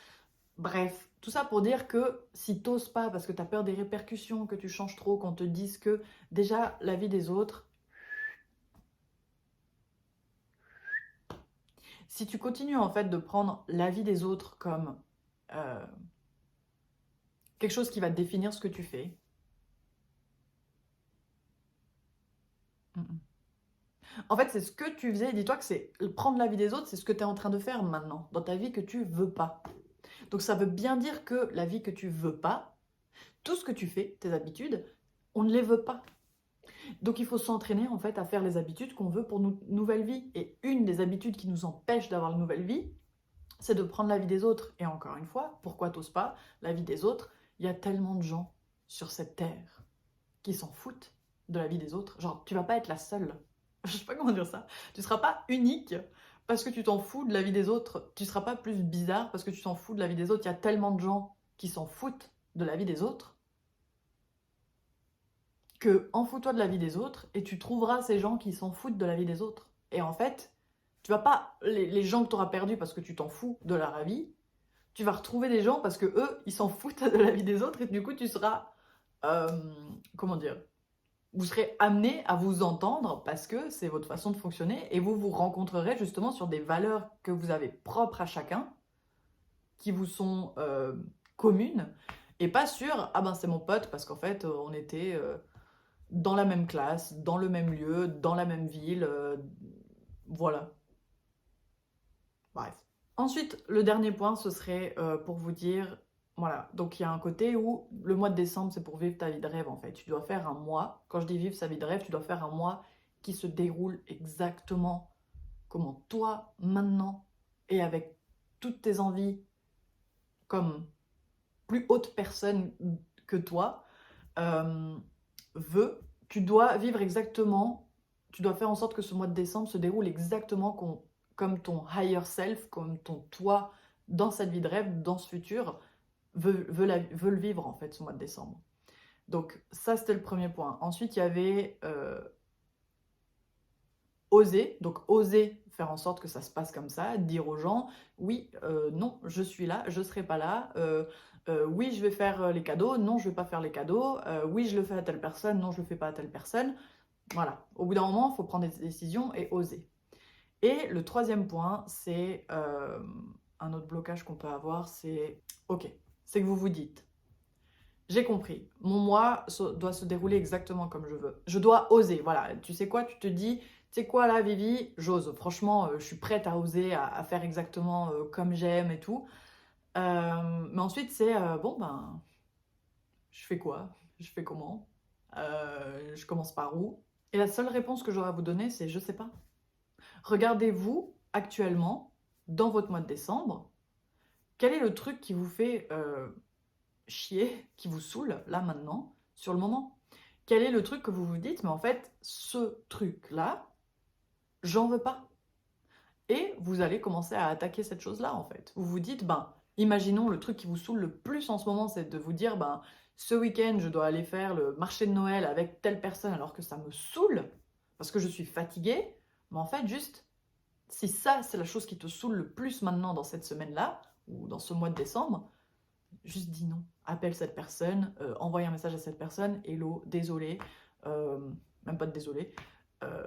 Bref, tout ça pour dire que si t'oses pas, parce que t'as peur des répercussions, que tu changes trop, qu'on te dise que déjà, la vie des autres, si tu continues en fait de prendre la vie des autres comme euh, quelque chose qui va définir ce que tu fais, mm, mm. En fait, c'est ce que tu faisais. Dis-toi que c'est prendre la vie des autres, c'est ce que tu es en train de faire maintenant, dans ta vie que tu veux pas. Donc ça veut bien dire que la vie que tu veux pas, tout ce que tu fais, tes habitudes, on ne les veut pas. Donc il faut s'entraîner en fait à faire les habitudes qu'on veut pour notre nouvelle vie. Et une des habitudes qui nous empêche d'avoir une nouvelle vie, c'est de prendre la vie des autres. Et encore une fois, pourquoi t'oses pas la vie des autres? Il y a tellement de gens sur cette terre qui s'en foutent de la vie des autres. Genre, tu vas pas être la seule. Je sais pas comment dire ça. Tu seras pas unique parce que tu t'en fous de la vie des autres. Tu seras pas plus bizarre parce que tu t'en fous de la vie des autres. Il y a tellement de gens qui s'en foutent de la vie des autres que en fous-toi de la vie des autres et tu trouveras ces gens qui s'en foutent de la vie des autres. Et en fait, tu vas pas les gens que tu auras perdus parce que tu t'en fous de leur avis, tu vas retrouver des gens parce que eux, ils s'en foutent de la vie des autres et du coup, tu seras euh, comment dire, vous serez amené à vous entendre parce que c'est votre façon de fonctionner et vous vous rencontrerez justement sur des valeurs que vous avez propres à chacun, qui vous sont communes, et pas sur ah ben c'est mon pote parce qu'en fait on était dans la même classe, dans le même lieu, dans la même ville, voilà. Bref. Ensuite, le dernier point, ce serait pour vous dire, voilà, donc il y a un côté où le mois de décembre, c'est pour vivre ta vie de rêve en fait. Tu dois faire un mois, quand je dis vivre sa vie de rêve, tu dois faire un mois qui se déroule exactement comment toi, maintenant, et avec toutes tes envies, comme plus haute personne que toi, euh, veut. Tu dois vivre exactement, tu dois faire en sorte que ce mois de décembre se déroule exactement comme ton higher self, comme ton toi dans cette vie de rêve, dans ce futur, veut le vivre en fait ce mois de décembre. Donc ça c'était le premier point. Ensuite il y avait oser, donc oser faire en sorte que ça se passe comme ça, dire aux gens, oui, non, je suis là, je serai pas là, oui, je vais faire les cadeaux, non, je vais pas faire les cadeaux, oui, je le fais à telle personne, non, je le fais pas à telle personne. Voilà, au bout d'un moment, il faut prendre des décisions et oser. Et le troisième point, c'est un autre blocage qu'on peut avoir, c'est, ok, c'est que vous vous dites, j'ai compris. Mon mois doit se dérouler exactement comme je veux. Je dois oser, voilà. Tu sais quoi, tu te dis, tu sais quoi là, Vivi, j'ose. Franchement, je suis prête à oser, à faire exactement comme j'aime et tout. Mais ensuite, c'est, bon, ben, je fais quoi? Je fais comment? Je commence par où? Et la seule réponse que j'aurai à vous donner, c'est je sais pas. Regardez-vous actuellement, dans votre mois de décembre, quel est le truc qui vous fait chier, qui vous saoule, là, maintenant, sur le moment? Quel est le truc que vous vous dites, mais en fait, ce truc-là, j'en veux pas. Et vous allez commencer à attaquer cette chose-là, en fait. Vous vous dites, ben, imaginons le truc qui vous saoule le plus en ce moment, c'est de vous dire, ben, ce week-end, je dois aller faire le marché de Noël avec telle personne alors que ça me saoule, parce que je suis fatiguée. Mais en fait, juste, si ça, c'est la chose qui te saoule le plus maintenant dans cette semaine-là, ou dans ce mois de décembre, juste dis non. Appelle cette personne, envoie un message à cette personne, hello, désolé, euh, même pas de désolé, euh,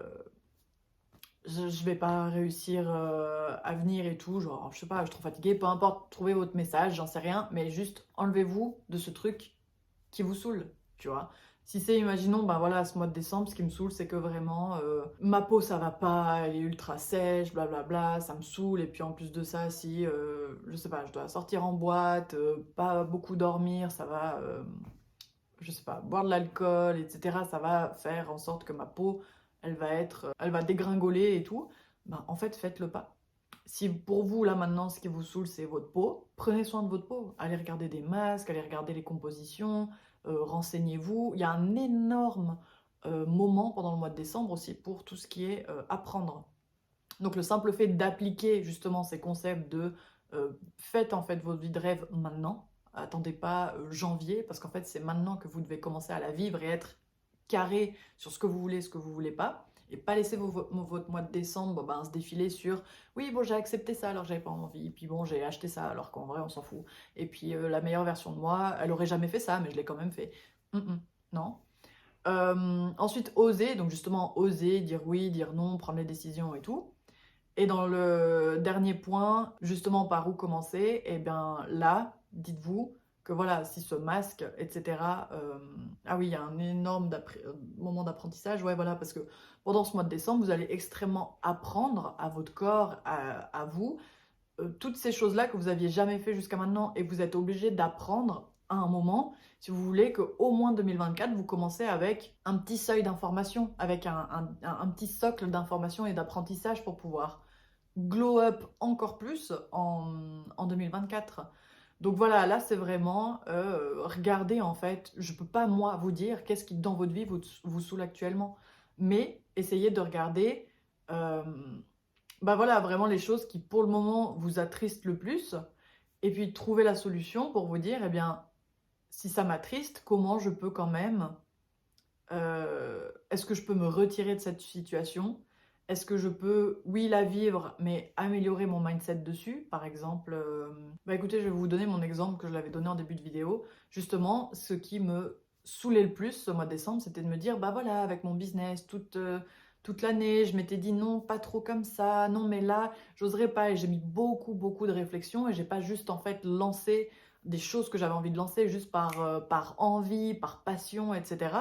je vais pas réussir à venir et tout, genre, je sais pas, je suis trop fatiguée, peu importe, trouvez votre message, j'en sais rien, mais juste enlevez-vous de ce truc qui vous saoule, tu vois. Si c'est, imaginons, ben voilà, ce mois de décembre, ce qui me saoule, c'est que vraiment, ma peau, ça va pas, elle est ultra sèche, blablabla, ça me saoule, et puis en plus de ça, si, je sais pas, je dois sortir en boîte, pas beaucoup dormir, ça va, je sais pas, boire de l'alcool, etc., ça va faire en sorte que ma peau, elle va dégringoler et tout, ben en fait, faites-le pas. Si pour vous, là maintenant, ce qui vous saoule, c'est votre peau, prenez soin de votre peau. Allez regarder des masques, allez regarder les compositions, renseignez-vous. Il y a un énorme moment pendant le mois de décembre aussi pour tout ce qui est apprendre. Donc le simple fait d'appliquer justement ces concepts de faites en fait votre vie de rêve maintenant, attendez pas janvier, parce qu'en fait c'est maintenant que vous devez commencer à la vivre et être carré sur ce que vous voulez, ce que vous voulez pas, et pas laisser votre mois de décembre ben, se défiler sur oui bon j'ai accepté ça alors j'avais pas envie, puis bon j'ai acheté ça alors qu'en vrai on s'en fout, et puis la meilleure version de moi, elle aurait jamais fait ça mais je l'ai quand même fait. Non. Ensuite oser, donc justement oser, dire oui, dire non, prendre les décisions et tout. Et dans le dernier point, justement par où commencer, et bien là, dites-vous que voilà, si ce masque, etc. Ah oui, il y a un énorme moment d'apprentissage, ouais, voilà, parce que pendant ce mois de décembre, vous allez extrêmement apprendre à votre corps, à vous, toutes ces choses-là que vous aviez jamais fait jusqu'à maintenant, et vous êtes obligé d'apprendre à un moment, si vous voulez qu'au moins 2024, vous commencez avec un petit seuil d'information, avec un petit socle d'information et d'apprentissage pour pouvoir glow up encore plus en 2024. Donc voilà, là c'est vraiment regardez en fait, je peux pas moi vous dire qu'est-ce qui dans votre vie vous saoule actuellement, mais essayez de regarder euh, bah voilà, vraiment les choses qui pour le moment vous attristent le plus, et puis trouver la solution pour vous dire, eh bien, si ça m'attriste, comment je peux quand même est-ce que je peux me retirer de cette situation? Est-ce que je peux, oui, la vivre, mais améliorer mon mindset dessus? Par exemple, bah écoutez, je vais vous donner mon exemple que je l'avais donné en début de vidéo. Justement, ce qui me saoulait le plus ce mois de décembre, c'était de me dire, bah voilà, avec mon business, toute l'année, je m'étais dit non, pas trop comme ça, non, mais là, j'oserais pas. Et j'ai mis beaucoup, beaucoup de réflexion et j'ai pas juste en fait lancé des choses que j'avais envie de lancer juste par envie, par passion, etc.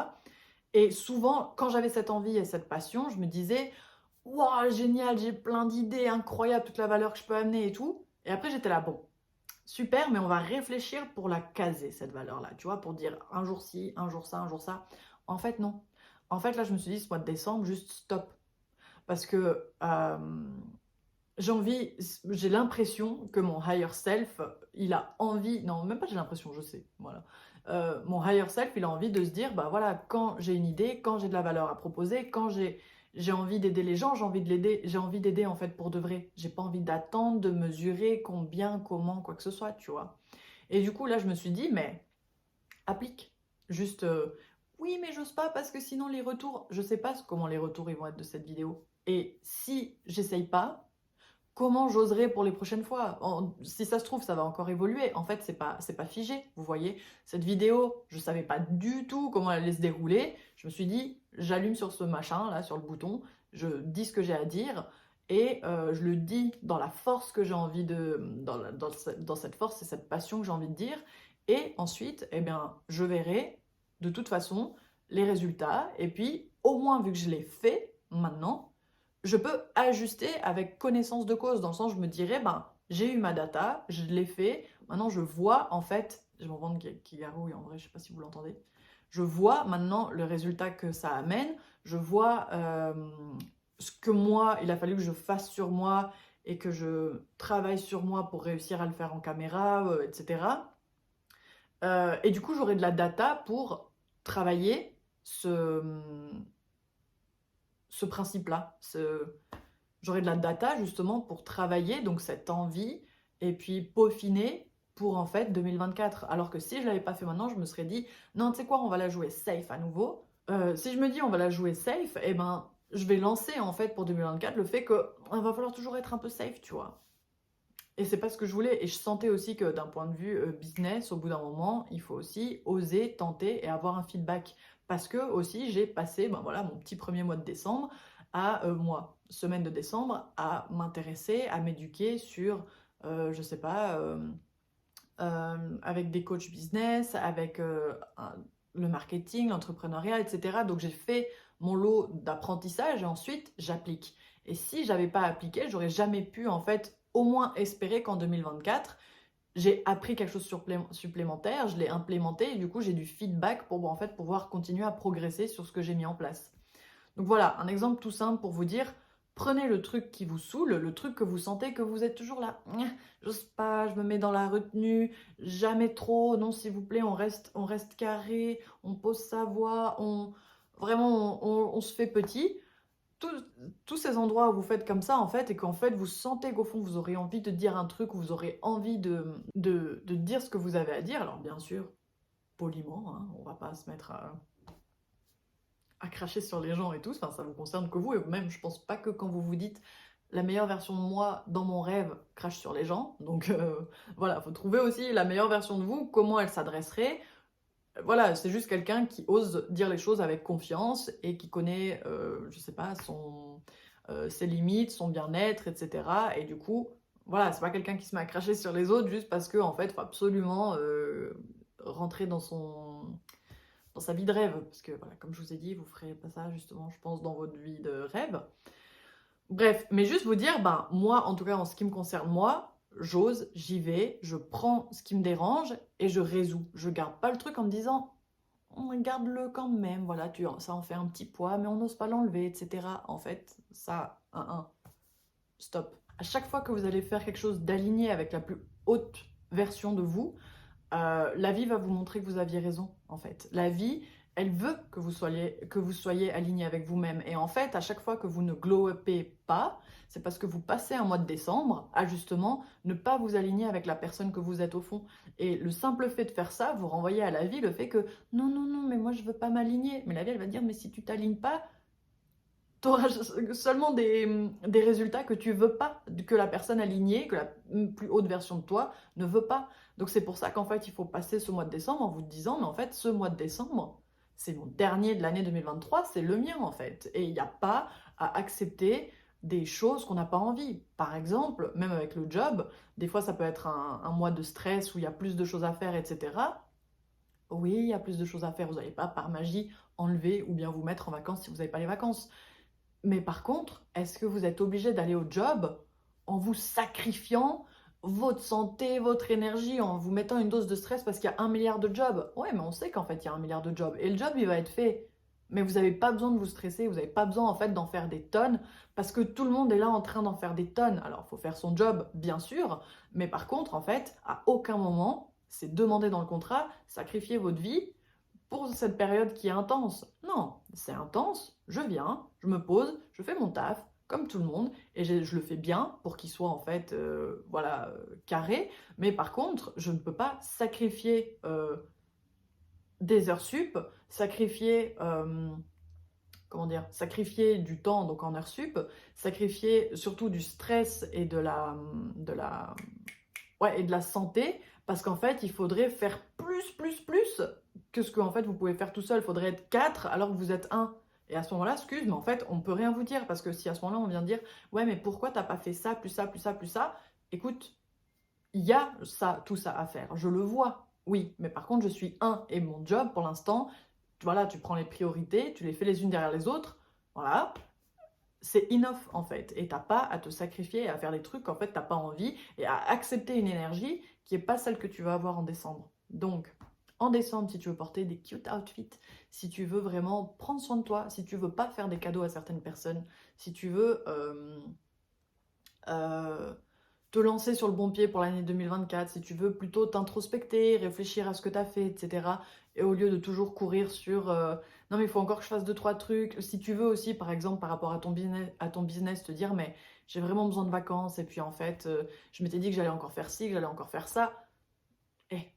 Et souvent, quand j'avais cette envie et cette passion, je me disais, waouh, génial, j'ai plein d'idées incroyables, toute la valeur que je peux amener et tout. Et après, j'étais là, bon, super, mais on va réfléchir pour la caser, cette valeur-là, tu vois, pour dire un jour ci, un jour ça, un jour ça. En fait, non. En fait, là, je me suis dit, ce mois de décembre, juste stop. Parce que j'ai envie, j'ai l'impression que mon higher self, il a envie, non, même pas j'ai l'impression, je sais, voilà. Mon higher self, il a envie de se dire, bah voilà, quand j'ai une idée, quand j'ai de la valeur à proposer, quand j'ai envie d'aider les gens, j'ai envie de l'aider, j'ai envie d'aider en fait pour de vrai. J'ai pas envie d'attendre, de mesurer combien, comment, quoi que ce soit, tu vois. Et du coup, là, je me suis dit, mais applique. Juste, oui, mais j'ose pas parce que sinon les retours, je sais pas comment les retours ils vont être de cette vidéo. Et si j'essaye pas, comment j'oserais pour les prochaines fois? Si ça se trouve, ça va encore évoluer. En fait, c'est pas figé. Vous voyez, cette vidéo, je savais pas du tout comment elle allait se dérouler. Je me suis dit, j'allume sur ce machin, là, sur le bouton, je dis ce que j'ai à dire, et je le dis dans la force que j'ai envie de... dans cette force et cette passion que j'ai envie de dire. Et ensuite, eh bien, je verrai de toute façon les résultats. Et puis, au moins, vu que je l'ai fait maintenant, je peux ajuster avec connaissance de cause. Dans le sens, je me dirais, ben, j'ai eu ma data, je l'ai fait. Maintenant, je vois, en fait, je vais m'entendre qui garouille, en vrai, je sais pas si vous l'entendez. Je vois maintenant le résultat que ça amène. Je vois ce que moi, il a fallu que je fasse sur moi et que je travaille sur moi pour réussir à le faire en caméra, etc. Et du coup, j'aurai de la data pour travailler ce principe-là. J'aurai de la data justement pour travailler donc cette envie et puis peaufiner pour en fait 2024. Alors que si je ne l'avais pas fait maintenant, je me serais dit non, tu sais quoi, on va la jouer safe à nouveau. Si je me dis on va la jouer safe, eh ben je vais lancer en fait pour 2024 le fait que va falloir toujours être un peu safe, tu vois. Et c'est pas ce que je voulais. Et je sentais aussi que d'un point de vue business, au bout d'un moment, il faut aussi oser, tenter et avoir un feedback. Parce que aussi, j'ai passé ben voilà, mon petit premier mois de décembre à semaine de décembre, à m'intéresser, à m'éduquer sur, je sais pas, avec des coachs business, avec le marketing, l'entrepreneuriat, etc. Donc j'ai fait mon lot d'apprentissage et ensuite j'applique. Et si j'avais pas appliqué, j'aurais jamais pu en fait au moins espérer qu'en 2024, j'ai appris quelque chose supplémentaire, je l'ai implémenté et du coup j'ai du feedback pour en fait pouvoir continuer à progresser sur ce que j'ai mis en place. Donc voilà, un exemple tout simple pour vous dire, prenez le truc qui vous saoule, le truc que vous sentez que vous êtes toujours là, j'ose pas, je me mets dans la retenue, jamais trop, non s'il vous plaît, on reste carré, on pose sa voix, vraiment on se fait petit. Tous ces endroits où vous faites comme ça en fait et qu'en fait vous sentez qu'au fond vous aurez envie de dire un truc ou vous aurez envie de dire ce que vous avez à dire, alors bien sûr, poliment, hein, on va pas se mettre à cracher sur les gens et tout, enfin, ça vous concerne que vous, et même je pense pas que quand vous vous dites la meilleure version de moi dans mon rêve crache sur les gens, donc voilà, faut trouver aussi la meilleure version de vous, comment elle s'adresserait. Voilà, c'est juste quelqu'un qui ose dire les choses avec confiance et qui connaît, je sais pas, ses limites, son bien-être, etc. Et du coup, voilà, c'est pas quelqu'un qui se met à cracher sur les autres juste parce que en fait, faut absolument rentrer dans sa vie de rêve. Parce que voilà, comme je vous ai dit, vous ferez pas ça justement, je pense, dans votre vie de rêve. Bref, mais juste vous dire, ben moi, en tout cas en ce qui me concerne, moi, j'ose, j'y vais, je prends ce qui me dérange et je résous. Je garde pas le truc en me disant, on garde-le quand même, voilà, ça en fait un petit poids, mais on n'ose pas l'enlever, etc. En fait, ça, stop. À chaque fois que vous allez faire quelque chose d'aligné avec la plus haute version de vous, la vie va vous montrer que vous aviez raison, en fait. La vie, elle veut que vous soyez aligné avec vous-même. Et en fait, à chaque fois que vous ne glow-upez pas, c'est parce que vous passez un mois de décembre à justement ne pas vous aligner avec la personne que vous êtes au fond. Et le simple fait de faire ça, vous renvoyez à la vie le fait que non, non, non, mais moi je veux pas m'aligner. Mais la vie, elle va dire, mais si tu t'alignes pas, tu auras seulement des résultats que tu veux pas, que la personne alignée, que la plus haute version de toi ne veut pas. Donc c'est pour ça qu'en fait, il faut passer ce mois de décembre en vous disant, mais en fait, ce mois de décembre, c'est mon dernier de l'année 2023, c'est le mien en fait. Et il n'y a pas à accepter des choses qu'on n'a pas envie. Par exemple, même avec le job, des fois ça peut être un mois de stress où il y a plus de choses à faire, etc. Oui, il y a plus de choses à faire, vous n'allez pas par magie enlever ou bien vous mettre en vacances si vous n'avez pas les vacances. Mais par contre, est-ce que vous êtes obligé d'aller au job en vous sacrifiant votre santé, votre énergie, en vous mettant une dose de stress parce qu'il y a 1 milliard de jobs? Ouais, mais on sait qu'en fait, il y a 1 milliard de jobs. Et le job, il va être fait. Mais vous n'avez pas besoin de vous stresser, vous n'avez pas besoin en fait d'en faire des tonnes parce que tout le monde est là en train d'en faire des tonnes. Alors, il faut faire son job, bien sûr, mais par contre, en fait, à aucun moment, c'est demandé dans le contrat, sacrifier votre vie pour cette période qui est intense. Non, c'est intense, je viens, je me pose, je fais mon taf, comme tout le monde, et je le fais bien pour qu'il soit en fait, voilà, carré. Mais par contre, je ne peux pas sacrifier des heures sup, sacrifier, comment dire, sacrifier du temps donc en heures sup, sacrifier surtout du stress et de la, ouais, et de la santé, parce qu'en fait, il faudrait faire plus que ce que en fait, vous pouvez faire tout seul. Il faudrait être 4 alors que vous êtes un. Et à ce moment-là, excuse, mais en fait, on ne peut rien vous dire, parce que si à ce moment-là, on vient dire, ouais, mais pourquoi t'as pas fait ça, plus ça, plus ça, plus ça, écoute, il y a ça, tout ça à faire, je le vois. Oui, mais par contre, je suis un et mon job, pour l'instant, voilà, tu prends les priorités, tu les fais les unes derrière les autres, voilà, c'est enough en fait. Et t'as pas à te sacrifier et à faire des trucs qu'en fait t'as pas envie et à accepter une énergie qui est pas celle que tu vas avoir en décembre. Donc, en décembre, si tu veux porter des cute outfits, si tu veux vraiment prendre soin de toi, si tu veux pas faire des cadeaux à certaines personnes, si tu veux euh, te lancer sur le bon pied pour l'année 2024, si tu veux plutôt t'introspecter, réfléchir à ce que tu as fait, etc. Et au lieu de toujours courir sur non mais il faut encore que je fasse deux, trois trucs. Si tu veux aussi, par exemple, par rapport à ton business te dire mais j'ai vraiment besoin de vacances et puis en fait, je m'étais dit que j'allais encore faire ci, que j'allais encore faire ça. Eh,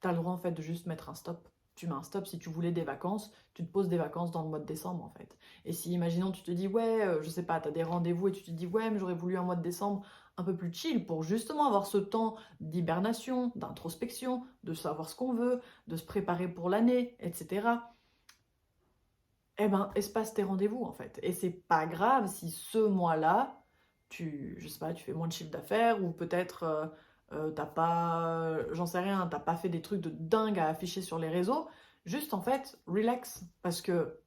t'as le droit en fait de juste mettre un stop. Tu mets un stop si tu voulais des vacances, tu te poses des vacances dans le mois de décembre en fait. Et si, imaginons, tu te dis, ouais, je sais pas, t'as des rendez-vous et tu te dis, ouais, mais j'aurais voulu un mois de décembre un peu plus chill pour justement avoir ce temps d'hibernation, d'introspection, de savoir ce qu'on veut, de se préparer pour l'année, etc. Eh ben, espace tes rendez-vous en fait. Et c'est pas grave si ce mois-là, je sais pas, tu fais moins de chiffre d'affaires ou peut-être t'as pas, j'en sais rien, t'as pas fait des trucs de dingue à afficher sur les réseaux. Juste en fait, relax. Parce que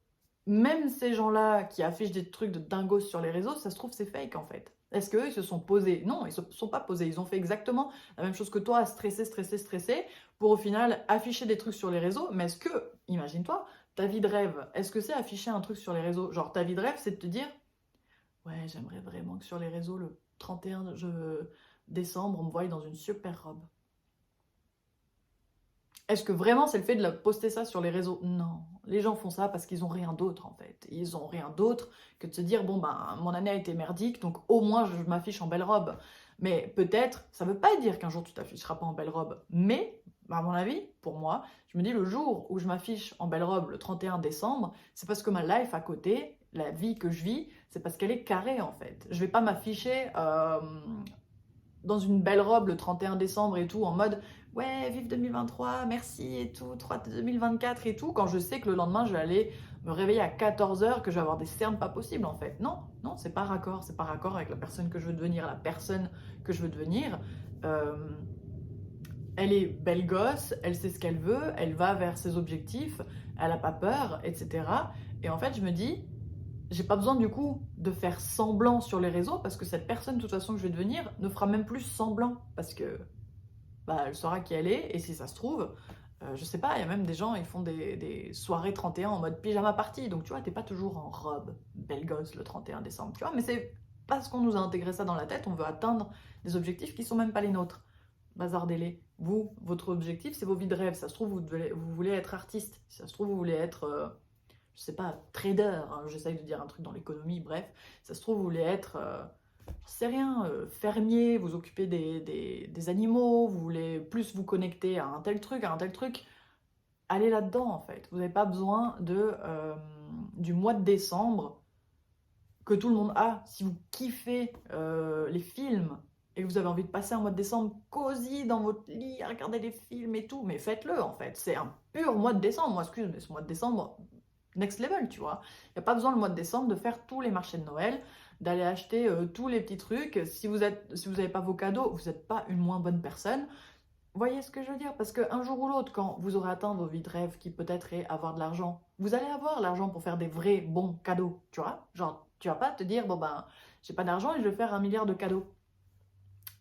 même ces gens-là qui affichent des trucs de dingos sur les réseaux, ça se trouve c'est fake en fait. Est-ce qu'eux ils se sont posés? Non, ils se sont pas posés. Ils ont fait exactement la même chose que toi, stressé, stressé, stressé, pour au final afficher des trucs sur les réseaux. Mais est-ce que, imagine-toi, ta vie de rêve, est-ce que c'est afficher un truc sur les réseaux? Genre, ta vie de rêve, c'est de te dire, ouais, j'aimerais vraiment que sur les réseaux, le 31 décembre, on me voie dans une super robe. Est-ce que vraiment c'est le fait de poster ça sur les réseaux? Non. Les gens font ça parce qu'ils ont rien d'autre en fait. Ils ont rien d'autre que de se dire, bon ben, mon année a été merdique, donc au moins je m'affiche en belle robe. Mais peut-être, ça veut pas dire qu'un jour tu t'afficheras pas en belle robe. Mais, à mon avis, pour moi, je me dis le jour où je m'affiche en belle robe le 31 décembre, c'est parce que ma life à côté, la vie que je vis, c'est parce qu'elle est carrée en fait. Je vais pas m'afficher dans une belle robe le 31 décembre et tout, en mode ouais, vive 2023, merci et tout, 2024 et tout, quand je sais que le lendemain je vais aller me réveiller à 14 h, que je vais avoir des cernes pas possibles en fait. Non, non, c'est pas raccord, c'est pas raccord avec la personne que je veux devenir, la personne que je veux devenir. Euh, Elle est belle gosse, elle sait ce qu'elle veut, elle va vers ses objectifs, elle a pas peur, etc. Et en fait, je me dis, j'ai pas besoin du coup de faire semblant sur les réseaux parce que cette personne, de toute façon, que je vais devenir, ne fera même plus semblant parce que bah, elle saura qui elle est et si ça se trouve, je sais pas, il y a même des gens, ils font des soirées 31 en mode pyjama party, donc tu vois, t'es pas toujours en robe, belle gosse le 31 décembre, tu vois, mais c'est parce qu'on nous a intégré ça dans la tête, on veut atteindre des objectifs qui sont même pas les nôtres. Bazardez-les. Vous, votre objectif, c'est vos vies de rêve. Ça se trouve, vous voulez être artiste. Ça se trouve, vous voulez être je sais pas, trader, hein, j'essaye de dire un truc dans l'économie, bref, ça se trouve, vous voulez être, je sais rien, fermier, vous occupez des animaux, vous voulez plus vous connecter à un tel truc, allez là-dedans en fait. Vous n'avez pas besoin du mois de décembre que tout le monde a. Si vous kiffez les films et que vous avez envie de passer un mois de décembre cosy dans votre lit à regarder des films et tout, mais faites-le en fait. C'est un pur mois de décembre. Moi, excuse, mais ce mois de décembre, next level, tu vois. Il n'y a pas besoin le mois de décembre de faire tous les marchés de Noël, d'aller acheter tous les petits trucs. Si vous n'avez pas vos cadeaux, vous n'êtes pas une moins bonne personne. Vous voyez ce que je veux dire? Parce qu'un jour ou l'autre, quand vous aurez atteint vos vies de rêve, qui peut-être est avoir de l'argent, vous allez avoir l'argent pour faire des vrais bons cadeaux, tu vois? Genre, tu vas pas te dire, bon ben, j'ai pas d'argent et je vais faire 1 milliard de cadeaux.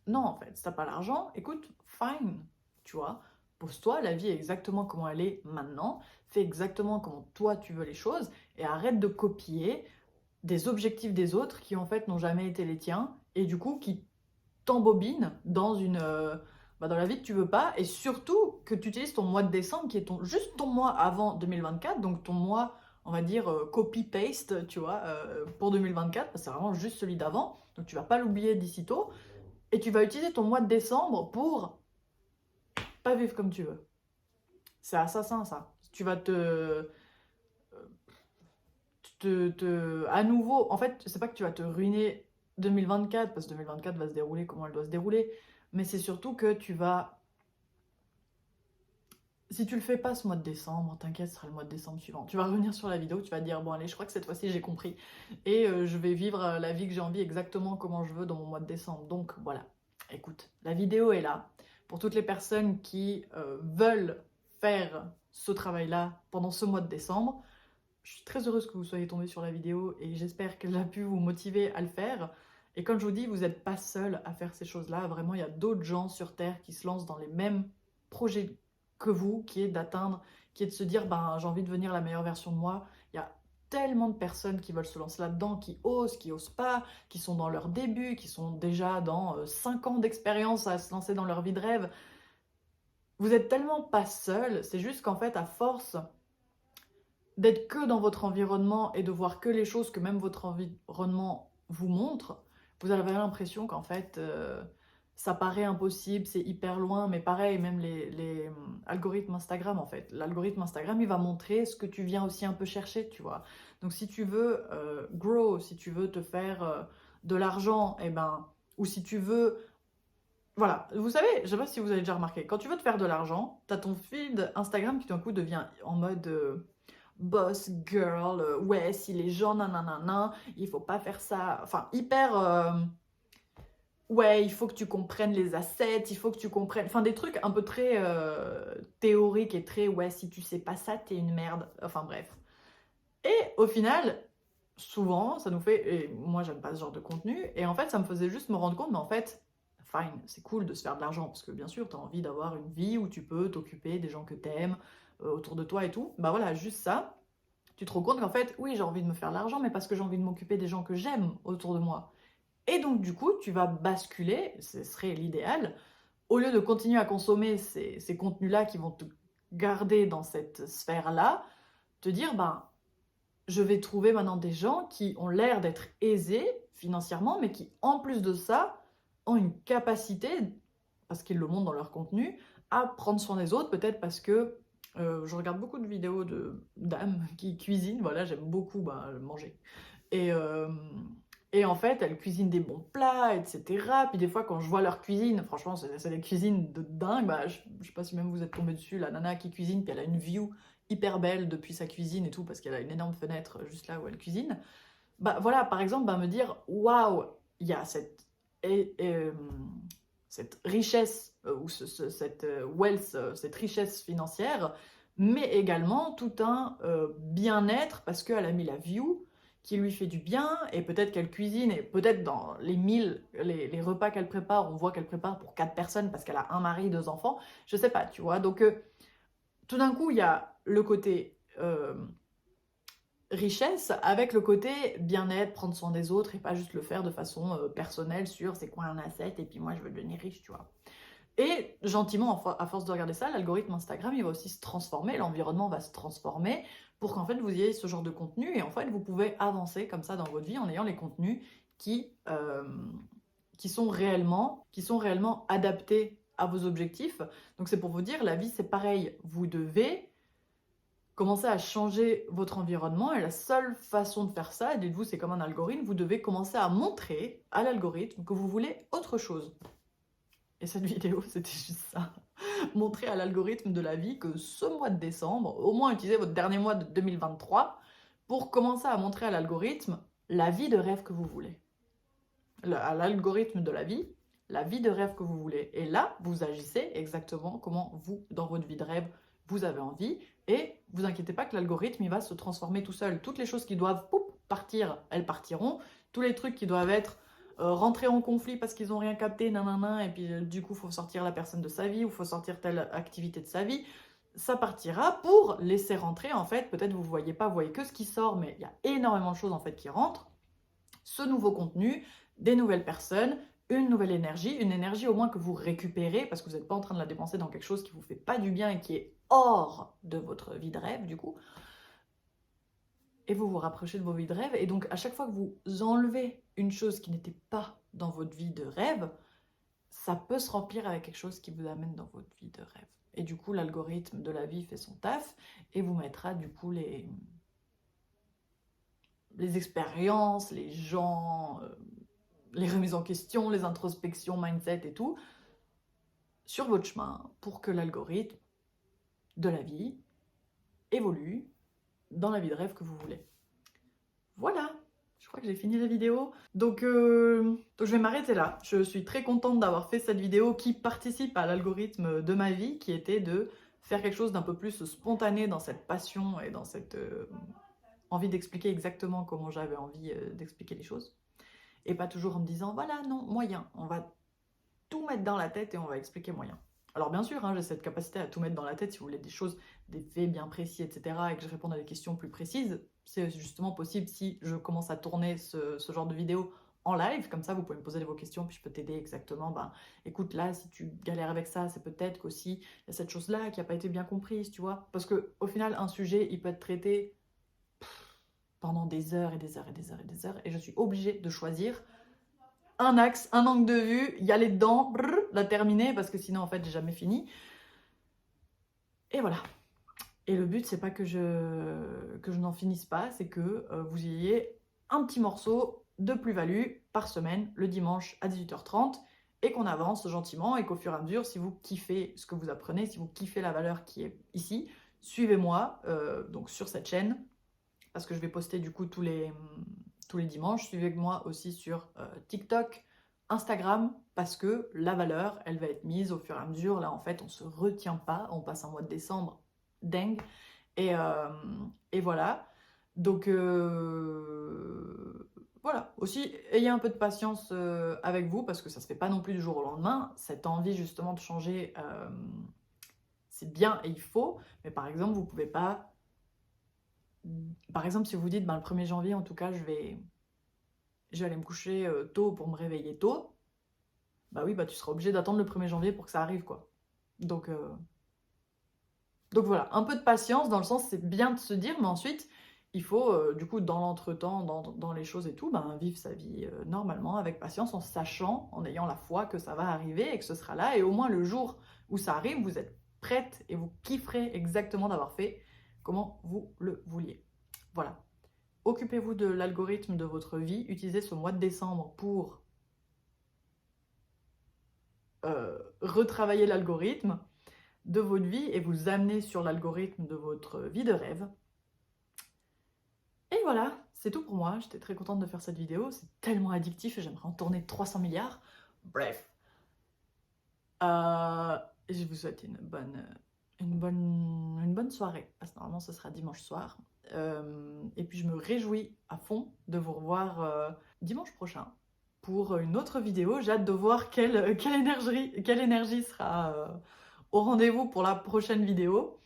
Non, en fait, si t'as pas l'argent, écoute, fine, tu vois. Pose-toi, la vie est exactement comment elle est maintenant, fais exactement comment toi tu veux les choses et arrête de copier des objectifs des autres qui en fait n'ont jamais été les tiens et du coup qui t'embobinent dans dans la vie que tu veux pas et surtout que tu utilises ton mois de décembre qui est juste ton mois avant 2024, donc ton mois, on va dire, copy-paste, tu vois, pour 2024, parce que c'est vraiment juste celui d'avant, donc tu vas pas l'oublier d'ici tôt. Et tu vas utiliser ton mois de décembre pour pas vivre comme tu veux. C'est assassin ça. Tu vas à nouveau, en fait, c'est pas que tu vas te ruiner 2024 parce que 2024 va se dérouler comment elle doit se dérouler, mais c'est surtout que tu vas, si tu le fais pas ce mois de décembre, t'inquiète, ce sera le mois de décembre suivant. Tu vas revenir sur la vidéo, tu vas te dire bon allez, je crois que cette fois-ci j'ai compris et je vais vivre la vie que j'ai envie exactement comment je veux dans mon mois de décembre. Donc voilà. Écoute, la vidéo est là pour toutes les personnes qui veulent faire ce travail-là pendant ce mois de décembre. Je suis très heureuse que vous soyez tombé sur la vidéo et j'espère qu'elle a pu vous motiver à le faire. Et comme je vous dis, vous n'êtes pas seul à faire ces choses-là. Vraiment, il y a d'autres gens sur Terre qui se lancent dans les mêmes projets que vous, qui est d'atteindre, qui est de se dire, ben, j'ai envie de devenir la meilleure version de moi. Il y a tellement de personnes qui veulent se lancer là-dedans, qui osent pas, qui sont dans leur début, qui sont déjà dans 5 ans d'expérience à se lancer dans leur vie de rêve. Vous êtes tellement pas seul, c'est juste qu'en fait, à force d'être que dans votre environnement et de voir que les choses que même votre environnement vous montre, vous avez l'impression qu'en fait, ça paraît impossible, c'est hyper loin, mais pareil, même les algorithmes Instagram, en fait. L'algorithme Instagram, il va montrer ce que tu viens aussi un peu chercher, tu vois. Donc si tu veux grow, si tu veux te faire de l'argent, eh ben, ou si tu veux... Voilà, vous savez, je sais pas si vous avez déjà remarqué, quand tu veux te faire de l'argent, t'as ton feed Instagram qui d'un coup devient en mode boss girl, ouais, si les gens, nanana, il faut pas faire ça. Enfin, hyper. Ouais, il faut que tu comprennes les assets, il faut que tu comprennes. Enfin, des trucs un peu très théoriques et très, ouais, si tu sais pas ça, t'es une merde. Enfin, bref. Et au final, souvent, ça nous fait. Et moi, j'aime pas ce genre de contenu. Et en fait, ça me faisait juste me rendre compte, mais en fait, fine, c'est cool de se faire de l'argent. Parce que bien sûr, t'as envie d'avoir une vie où tu peux t'occuper des gens que t'aimes autour de toi et tout. Bah voilà, juste ça tu te rends compte qu'en fait, oui, j'ai envie de me faire de l'argent, mais parce que j'ai envie de m'occuper des gens que j'aime autour de moi. Et donc, du coup, tu vas basculer, ce serait l'idéal, au lieu de continuer à consommer ces contenus-là qui vont te garder dans cette sphère-là, te dire, ben, je vais trouver maintenant des gens qui ont l'air d'être aisés financièrement, mais qui, en plus de ça, ont une capacité, parce qu'ils le montrent dans leur contenu, à prendre soin des autres, peut-être parce que je regarde beaucoup de vidéos de dames qui cuisinent, voilà, j'aime beaucoup bah, manger. Et, euh, et en fait, elles cuisinent des bons plats, etc. Puis des fois, quand je vois leur cuisine, franchement, c'est des cuisines de dingue. Bah, je sais pas si même vous êtes tombé dessus, la nana qui cuisine, puis elle a une view hyper belle depuis sa cuisine et tout, parce qu'elle a une énorme fenêtre juste là où elle cuisine. Bah voilà, par exemple, bah, me dire, waouh, il y a et, euh, cette richesse, ou cette wealth, cette richesse financière, mais également tout un bien-être, parce qu'elle a mis la view qui lui fait du bien, et peut-être qu'elle cuisine, et peut-être dans les repas qu'elle prépare, on voit qu'elle prépare pour 4 personnes, parce qu'elle a un mari, 2 enfants, je sais pas, tu vois. Donc, tout d'un coup, il y a le côté richesse avec le côté bien-être, prendre soin des autres et pas juste le faire de façon personnelle sur c'est quoi un asset et puis moi je veux devenir riche, tu vois. Et gentiment, à force de regarder ça, l'algorithme Instagram, il va aussi se transformer, l'environnement va se transformer pour qu'en fait vous ayez ce genre de contenu et en fait vous pouvez avancer comme ça dans votre vie en ayant les contenus qui, euh, qui sont réellement adaptés à vos objectifs. Donc c'est pour vous dire, la vie c'est pareil, vous devez commencer à changer votre environnement et la seule façon de faire ça, dites-vous, c'est comme un algorithme, vous devez commencer à montrer à l'algorithme que vous voulez autre chose. Et cette vidéo, c'était juste ça. Montrer à l'algorithme de la vie que ce mois de décembre, au moins utilisez votre dernier mois de 2023 pour commencer à montrer à l'algorithme la vie de rêve que vous voulez. À l'algorithme de la vie de rêve que vous voulez. Et là, vous agissez exactement comment vous, dans votre vie de rêve, vous avez envie. Et vous inquiétez pas que l'algorithme, il va se transformer tout seul. Toutes les choses qui doivent partir, elles partiront. Tous les trucs qui doivent être rentrés en conflit parce qu'ils n'ont rien capté, nanana, et puis du coup, il faut sortir la personne de sa vie ou il faut sortir telle activité de sa vie, ça partira pour laisser rentrer, en fait, peut-être vous ne voyez pas, vous voyez que ce qui sort, mais il y a énormément de choses, en fait, qui rentrent. Ce nouveau contenu, des nouvelles personnes, une nouvelle énergie, une énergie au moins que vous récupérez parce que vous n'êtes pas en train de la dépenser dans quelque chose qui ne vous fait pas du bien et qui est hors de votre vie de rêve du coup. Et vous vous rapprochez de vos vies de rêve. Et donc à chaque fois que vous enlevez une chose qui n'était pas dans votre vie de rêve, ça peut se remplir avec quelque chose qui vous amène dans votre vie de rêve. Et du coup, l'algorithme de la vie fait son taf et vous mettra du coup les expériences, les gens, les remises en question, les introspections, mindset et tout, sur votre chemin pour que l'algorithme de la vie évolue dans la vie de rêve que vous voulez. Voilà, je crois que j'ai fini la vidéo. Donc je vais m'arrêter là. Je suis très contente d'avoir fait cette vidéo qui participe à l'algorithme de ma vie, qui était de faire quelque chose d'un peu plus spontané dans cette passion et dans cette envie d'expliquer exactement comment j'avais envie d'expliquer les choses. Et pas toujours en me disant, voilà, non, moyen. On va tout mettre dans la tête et on va expliquer moyen. Alors bien sûr, hein, j'ai cette capacité à tout mettre dans la tête si vous voulez des choses, des faits bien précis, etc. et que je réponde à des questions plus précises. C'est justement possible si je commence à tourner ce genre de vidéo en live, comme ça vous pouvez me poser vos questions, puis je peux t'aider exactement. Ben, écoute, là, si tu galères avec ça, c'est peut-être qu'aussi il y a cette chose-là qui n'a pas été bien comprise, tu vois. Parce que au final, un sujet, il peut être traité pendant des heures et des heures et des heures et des heures, et je suis obligée de choisir un axe, un angle de vue, y aller dedans, brrr, la terminer, parce que sinon, en fait, j'ai jamais fini. Et voilà. Et le but, c'est pas que je n'en finisse pas, c'est que vous ayez un petit morceau de plus-value par semaine, le dimanche à 18h30, et qu'on avance gentiment, et qu'au fur et à mesure, si vous kiffez ce que vous apprenez, si vous kiffez la valeur qui est ici, suivez-moi donc sur cette chaîne, parce que je vais poster du coup tous les dimanches. Suivez-moi aussi sur TikTok, Instagram, parce que la valeur, elle va être mise au fur et à mesure. Là, en fait, on se retient pas. On passe un mois de décembre dingue. Et voilà. Donc, voilà. Aussi, ayez un peu de patience avec vous, parce que ça se fait pas non plus du jour au lendemain. Cette envie, justement, de changer, c'est bien et il faut. Mais par exemple, vous pouvez pas... Par exemple, si vous vous dites, ben, le 1er janvier, en tout cas, je vais aller me coucher tôt pour me réveiller tôt, bah oui, bah tu seras obligé d'attendre le 1er janvier pour que ça arrive, quoi. Donc, voilà, un peu de patience, dans le sens, c'est bien de se dire, mais ensuite, il faut, du coup, dans l'entretemps, dans les choses et tout, ben, vivre sa vie normalement, avec patience, en sachant, en ayant la foi que ça va arriver et que ce sera là, et au moins le jour où ça arrive, vous êtes prête et vous kifferez exactement d'avoir fait comment vous le vouliez. Voilà. Occupez-vous de l'algorithme de votre vie, utilisez ce mois de décembre pour retravailler l'algorithme de votre vie et vous amener sur l'algorithme de votre vie de rêve. Et voilà, c'est tout pour moi. J'étais très contente de faire cette vidéo. C'est tellement addictif et j'aimerais en tourner 300 milliards. Bref. Je vous souhaite une bonne soirée, parce que normalement ce sera dimanche soir. Et puis je me réjouis à fond de vous revoir dimanche prochain pour une autre vidéo. J'ai hâte de voir quelle énergie sera au rendez-vous pour la prochaine vidéo.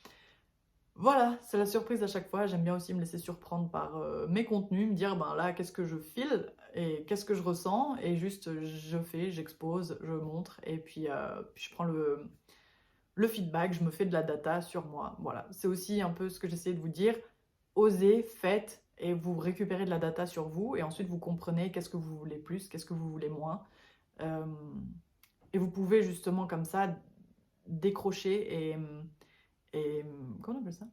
Voilà, c'est la surprise à chaque fois. J'aime bien aussi me laisser surprendre par mes contenus, me dire ben là qu'est-ce que je file et qu'est-ce que je ressens, et juste je fais, j'expose, je montre, et puis je prends le feedback, je me fais de la data sur moi. Voilà, c'est aussi un peu ce que j'essaie de vous dire. Osez, faites, et vous récupérez de la data sur vous, et ensuite vous comprenez qu'est-ce que vous voulez plus, qu'est-ce que vous voulez moins. Et vous pouvez justement comme ça décrocher et comment on appelle ça?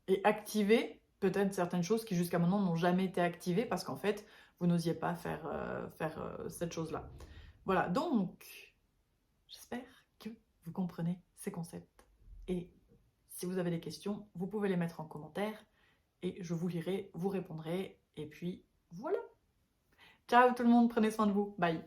Et activer peut-être certaines choses qui jusqu'à maintenant n'ont jamais été activées, parce qu'en fait, vous n'osiez pas faire cette chose-là. Voilà, donc j'espère que vous comprenez ces concepts. Et si vous avez des questions, vous pouvez les mettre en commentaire et je vous lirai, vous répondrai. Et puis voilà. Ciao tout le monde, prenez soin de vous. Bye.